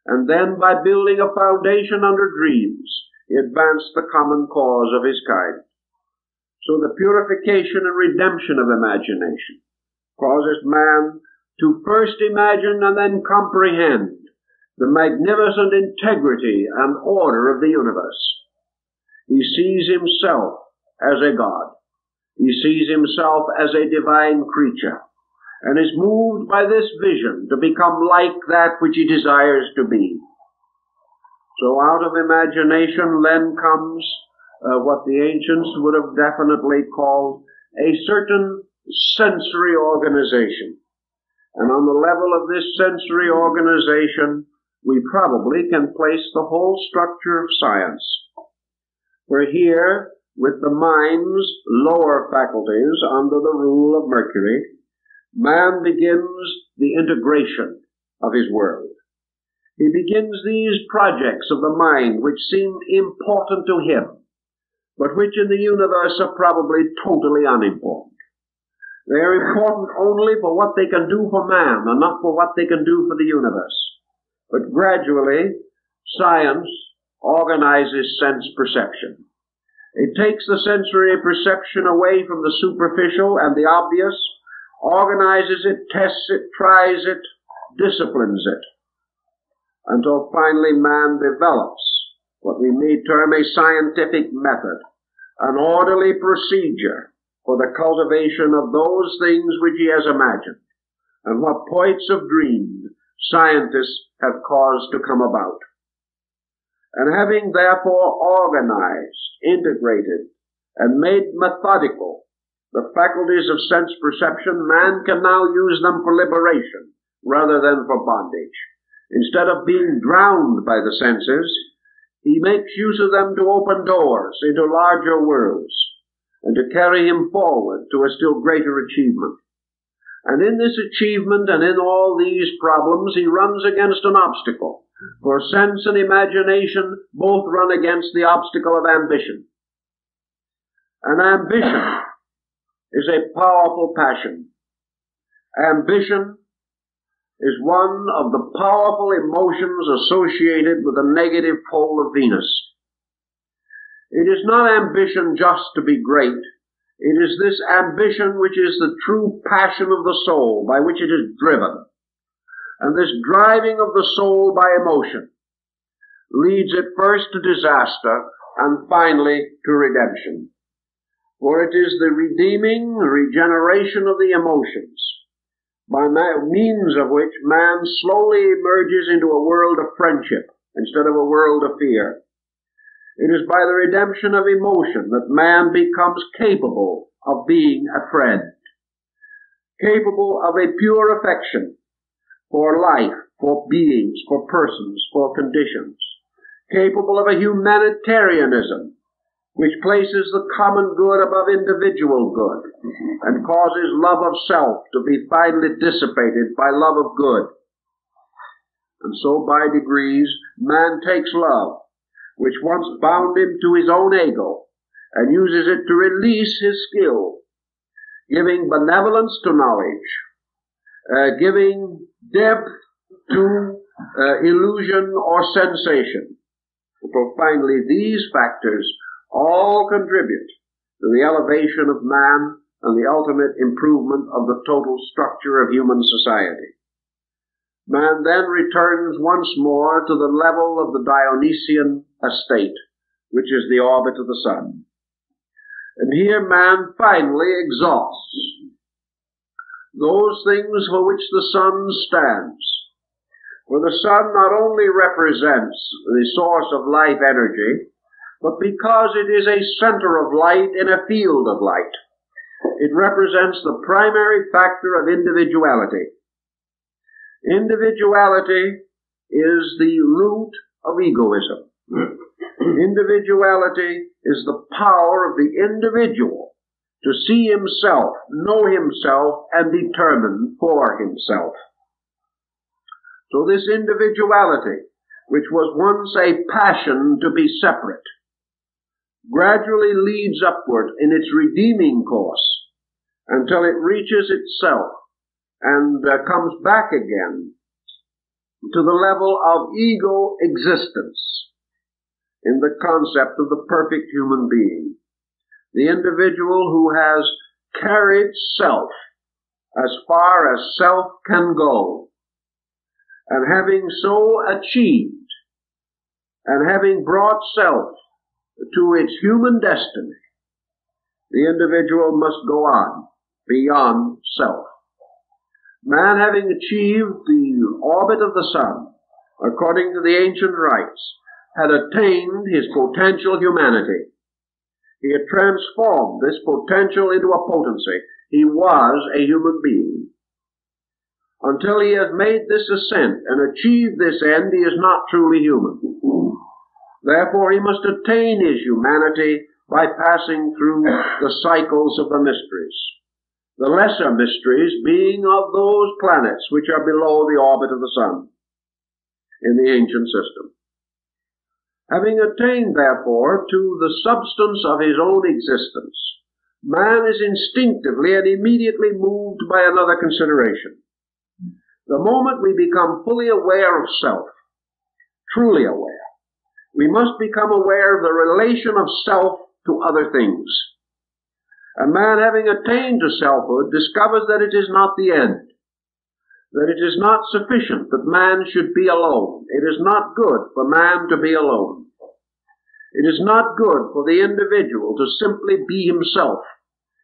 And then by building a foundation under dreams, he advanced the common cause of his kind. So the purification and redemption of imagination causes man to first imagine and then comprehend the magnificent integrity and order of the universe. He sees himself as a God. He sees himself as a divine creature, and is moved by this vision to become like that which he desires to be. So out of imagination then comes what the ancients would have definitely called a certain sensory organization. And on the level of this sensory organization, we probably can place the whole structure of science. For here, with the mind's lower faculties under the rule of Mercury, man begins the integration of his world. He begins these projects of the mind which seem important to him, but which in the universe are probably totally unimportant. They are important only for what they can do for man and not for what they can do for the universe. But gradually, science organizes sense perception. It takes the sensory perception away from the superficial and the obvious, organizes it, tests it, tries it, disciplines it, until finally man develops what we may term a scientific method, an orderly procedure for the cultivation of those things which he has imagined, and what poets have dreamed scientists have caused to come about. And having therefore organized, integrated, and made methodical the faculties of sense perception, man can now use them for liberation rather than for bondage. Instead of being drowned by the senses, he makes use of them to open doors into larger worlds and to carry him forward to a still greater achievement. And in this achievement and in all these problems, he runs against an obstacle. For sense and imagination both run against the obstacle of ambition. And ambition is a powerful passion. Ambition is one of the powerful emotions associated with the negative pole of Venus. It is not ambition just to be great. It is this ambition which is the true passion of the soul by which it is driven. And this driving of the soul by emotion leads it first to disaster and finally to redemption. For it is the redeeming regeneration of the emotions, by means of which man slowly emerges into a world of friendship instead of a world of fear. It is by the redemption of emotion that man becomes capable of being a friend, capable of a pure affection for life, for beings, for persons, for conditions, capable of a humanitarianism which places the common good above individual good and causes love of self to be finally dissipated by love of good. And so by degrees man takes love, which once bound him to his own ego, and uses it to release his skill, giving benevolence to knowledge, giving depth to illusion or sensation. For finally these factors all contribute to the elevation of man and the ultimate improvement of the total structure of human society. Man then returns once more to the level of the Dionysian estate, which is the orbit of the sun. And here man finally exhausts those things for which the sun stands. For the sun not only represents the source of life energy, but because it is a center of light in a field of light, it represents the primary factor of individuality. Individuality is the root of egoism. Individuality is the power of the individual to see himself, know himself, and determine for himself. So this individuality, which was once a passion to be separate, gradually leads upward in its redeeming course until it reaches itself and comes back again to the level of ego existence in the concept of the perfect human being. The individual who has carried self as far as self can go, and having so achieved, and having brought self to its human destiny, the individual must go on beyond self. Man, having achieved the orbit of the sun, according to the ancient rites, had attained his potential humanity. He had transformed this potential into a potency. He was a human being. Until he has made this ascent and achieved this end, he is not truly human. Therefore, he must attain his humanity by passing through the cycles of the mysteries. The lesser mysteries being of those planets which are below the orbit of the sun in the ancient system. Having attained, therefore, to the substance of his own existence, man is instinctively and immediately moved by another consideration. The moment we become fully aware of self, truly aware, we must become aware of the relation of self to other things. A man having attained to selfhood discovers that it is not the end, that it is not sufficient that man should be alone. It is not good for man to be alone. It is not good for the individual to simply be himself,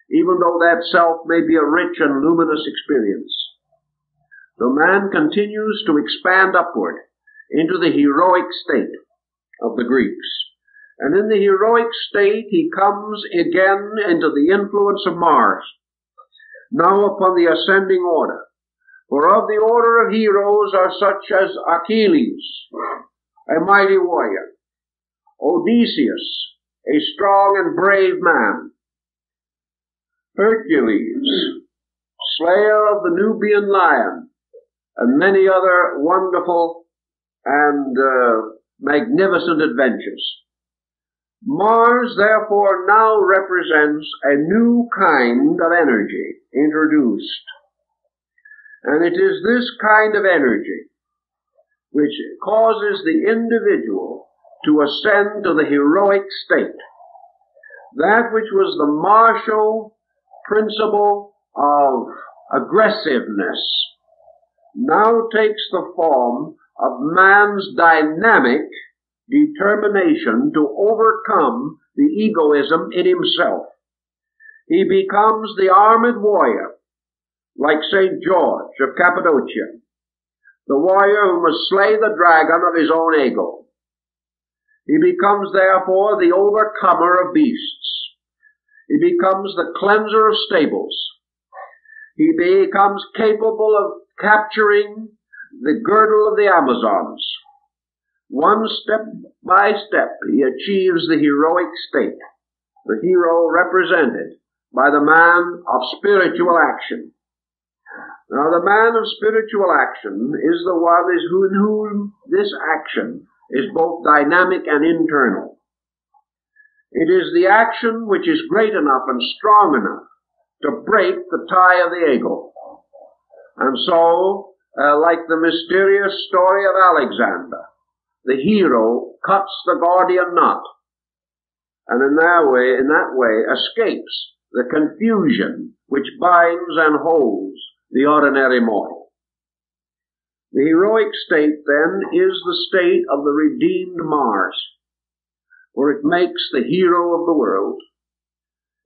even though that self may be a rich and luminous experience. So man continues to expand upward into the heroic state of the Greeks. And in the heroic state he comes again into the influence of Mars, now upon the ascending order. For of the order of heroes are such as Achilles, a mighty warrior, Odysseus, a strong and brave man, Hercules, slayer of the Nubian lion, and many other wonderful and magnificent adventures. Mars, therefore, now represents a new kind of energy introduced. And it is this kind of energy which causes the individual to ascend to the heroic state. That which was the martial principle of aggressiveness now takes the form of man's dynamic determination to overcome the egoism in himself. He becomes the armored warrior, like St. George of Cappadocia, the warrior who must slay the dragon of his own ego. He becomes, therefore, the overcomer of beasts. He becomes the cleanser of stables. He becomes capable of capturing the girdle of the Amazons. One step by step, he achieves the heroic state, the hero represented by the man of spiritual action. Now, the man of spiritual action is the one in whom this action is both dynamic and internal. It is the action which is great enough and strong enough to break the tie of the ego. And so, like the mysterious story of Alexander, the hero cuts the Gordian knot, and in that way escapes the confusion which binds and holds the ordinary mortal. The heroic state, then, is the state of the redeemed Mars, for it makes the hero of the world.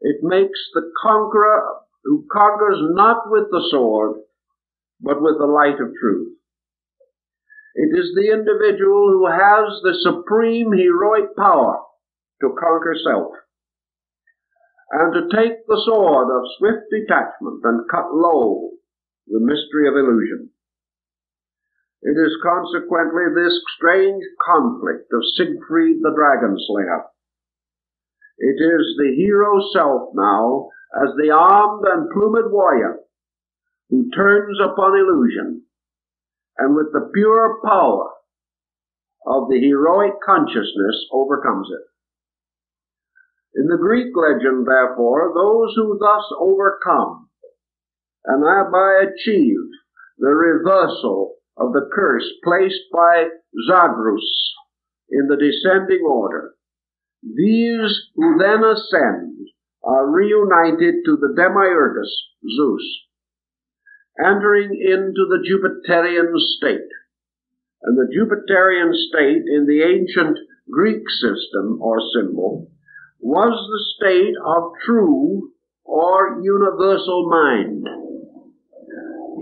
It makes the conqueror who conquers not with the sword, but with the light of truth. It is the individual who has the supreme heroic power to conquer self, and to take the sword of swift detachment and cut low the mystery of illusion. It is consequently this strange conflict of Siegfried the dragon slayer. It is the hero self now, as the armed and plumed warrior, who turns upon illusion, and with the pure power of the heroic consciousness overcomes it. In the Greek legend, therefore, those who thus overcome and thereby achieve the reversal of the curse placed by Zagreus in the descending order, these who then ascend are reunited to the demiurgus, Zeus, entering into the Jupiterian state. And the Jupiterian state in the ancient Greek system or symbol was the state of true or universal mind.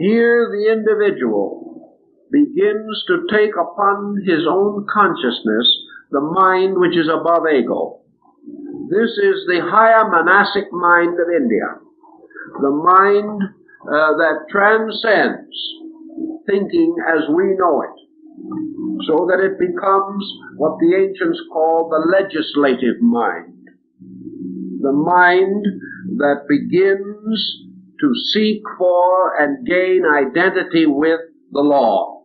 Here the individual begins to take upon his own consciousness the mind which is above ego. This is the higher monastic mind of India, the mind that transcends thinking as we know it, so that it becomes what the ancients called the legislative mind, the mind that begins to seek for and gain identity with the law.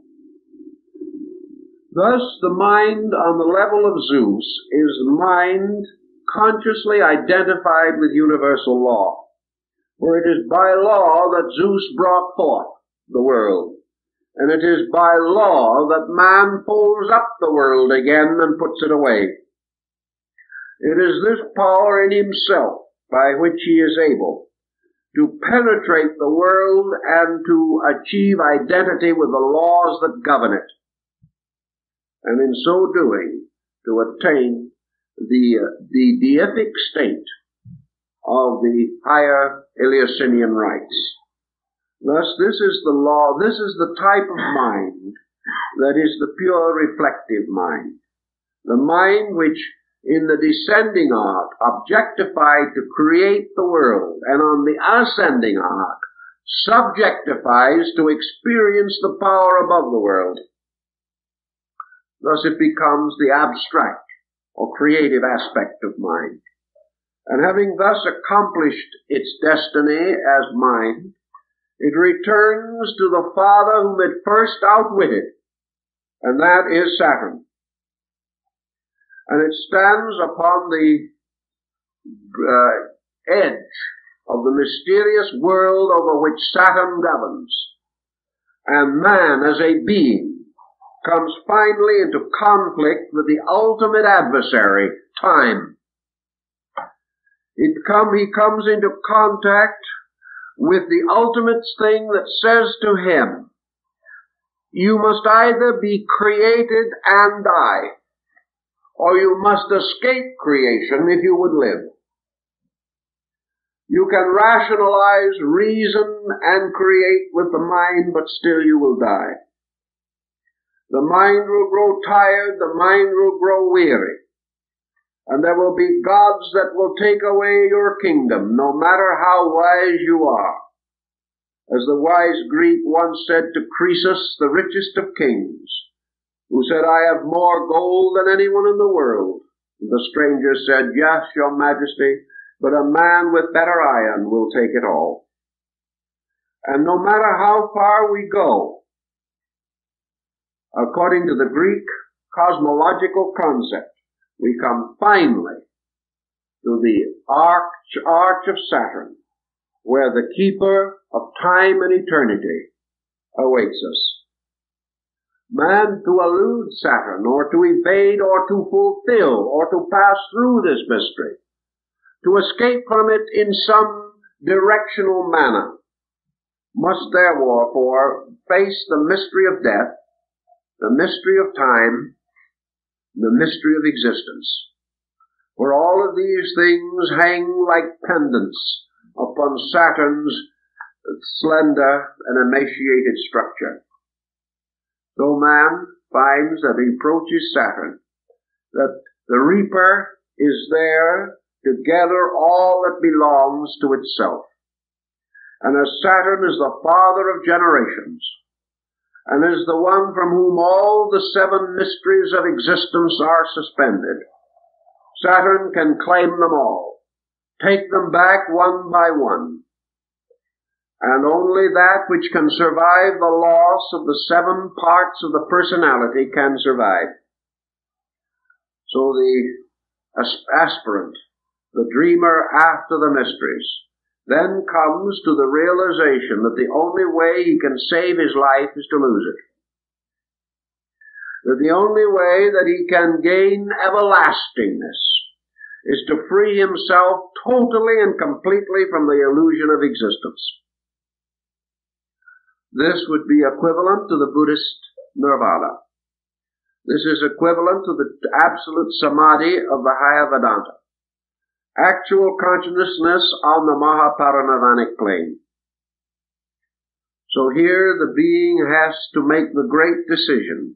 Thus, the mind on the level of Zeus is mind consciously identified with universal law, for it is by law that Zeus brought forth the world, and it is by law that man folds up the world again and puts it away. It is this power in himself by which he is able to penetrate the world and to achieve identity with the laws that govern it, and in so doing to attain the deific state of the higher Eleusinian rites. Thus, this is the law, this is the type of mind that is the pure reflective mind, the mind which in the descending arc objectified to create the world, and on the ascending arc subjectifies to experience the power above the world. Thus it becomes the abstract or creative aspect of mind. And having thus accomplished its destiny as mind, it returns to the father whom it first outwitted, and that is Saturn. And it stands upon the edge of the mysterious world over which Saturn governs. And man, as a being, comes finally into conflict with the ultimate adversary, time. He comes into contact with the ultimate thing that says to him, you must either be created and die, or you must escape creation if you would live. You can rationalize, reason, and create with the mind, but still you will die. The mind will grow tired, the mind will grow weary, and there will be gods that will take away your kingdom, no matter how wise you are. As the wise Greek once said to Croesus, the richest of kings, who said, I have more gold than anyone in the world. The stranger said, yes, your majesty, but a man with better iron will take it all. And no matter how far we go, according to the Greek cosmological concept, we come finally to the arch of Saturn, where the keeper of time and eternity awaits us. Man, to elude Saturn, or to evade, or to fulfill, or to pass through this mystery, to escape from it in some directional manner, must therefore face the mystery of death, the mystery of time, the mystery of existence. For all of these things hang like pendants upon Saturn's slender and emaciated structure. So man finds that he approaches Saturn, that the reaper is there to gather all that belongs to itself. And as Saturn is the father of generations, and is the one from whom all the seven mysteries of existence are suspended, Saturn can claim them all, take them back one by one, and only that which can survive the loss of the seven parts of the personality can survive. So the aspirant, the dreamer after the mysteries, then comes to the realization that the only way he can save his life is to lose it. That the only way that he can gain everlastingness is to free himself totally and completely from the illusion of existence. This would be equivalent to the Buddhist nirvana. This is equivalent to the absolute samadhi of the higher Vedanta. Actual consciousness on the Mahaparinirvanic plane. So here the being has to make the great decision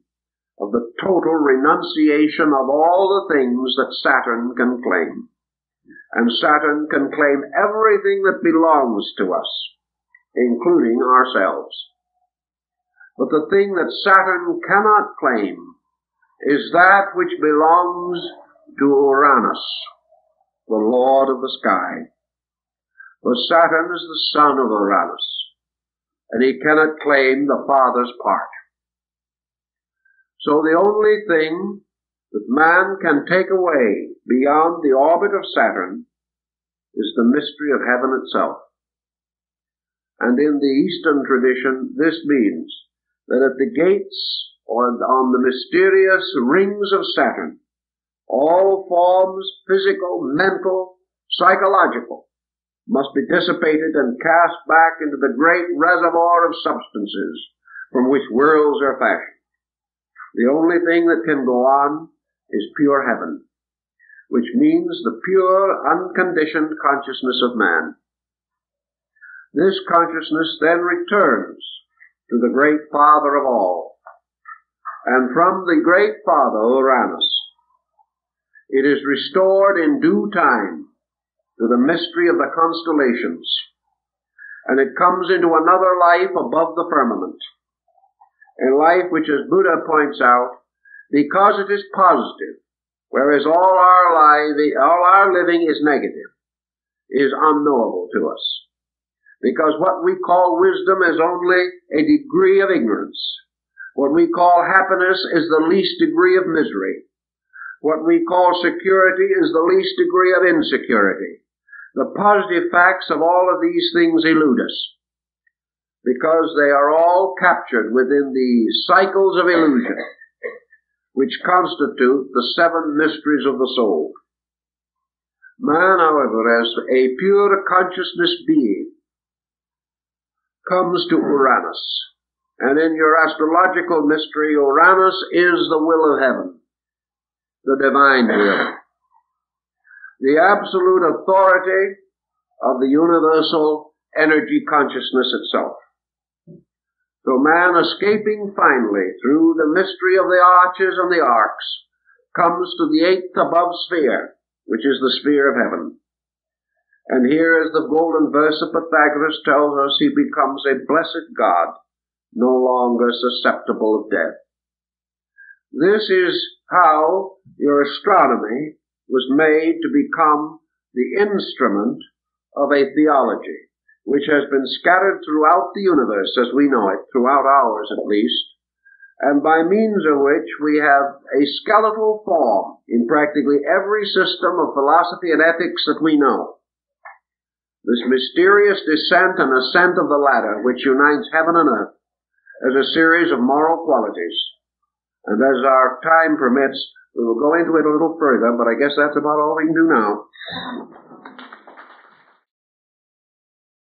of the total renunciation of all the things that Saturn can claim. And Saturn can claim everything that belongs to us, including ourselves. But the thing that Saturn cannot claim is that which belongs to Uranus, the Lord of the sky. For Saturn is the son of Uranus, and he cannot claim the father's part. So the only thing that man can take away beyond the orbit of Saturn is the mystery of heaven itself. And in the Eastern tradition, this means that at the gates or on the mysterious rings of Saturn, all forms, physical, mental, psychological, must be dissipated and cast back into the great reservoir of substances from which worlds are fashioned. The only thing that can go on is pure heaven, which means the pure, unconditioned consciousness of man. This consciousness then returns to the great Father of all, and from the great Father, Uranus, it is restored in due time to the mystery of the constellations, and it comes into another life above the firmament, a life which, as Buddha points out, because it is positive, whereas all our living is negative, is unknowable to us. Because what we call wisdom is only a degree of ignorance. What we call happiness is the least degree of misery. What we call security is the least degree of insecurity. The positive facts of all of these things elude us, because they are all captured within the cycles of illusion, which constitute the seven mysteries of the soul. Man, however, as a pure consciousness being, comes to Uranus. And in your astrological mystery, Uranus is the will of heaven, the divine will, the absolute authority of the universal energy consciousness itself. So man, escaping finally through the mystery of the arches and the arcs, comes to the eighth above sphere, which is the sphere of heaven. And here, as the golden verse of Pythagoras tells us, he becomes a blessed God, no longer susceptible of death. This is how your astronomy was made to become the instrument of a theology, which has been scattered throughout the universe as we know it, throughout ours at least, and by means of which we have a skeletal form in practically every system of philosophy and ethics that we know. This mysterious descent and ascent of the ladder which unites heaven and earth as a series of moral qualities. And as our time permits, we will go into it a little further, but I guess that's about all we can do now.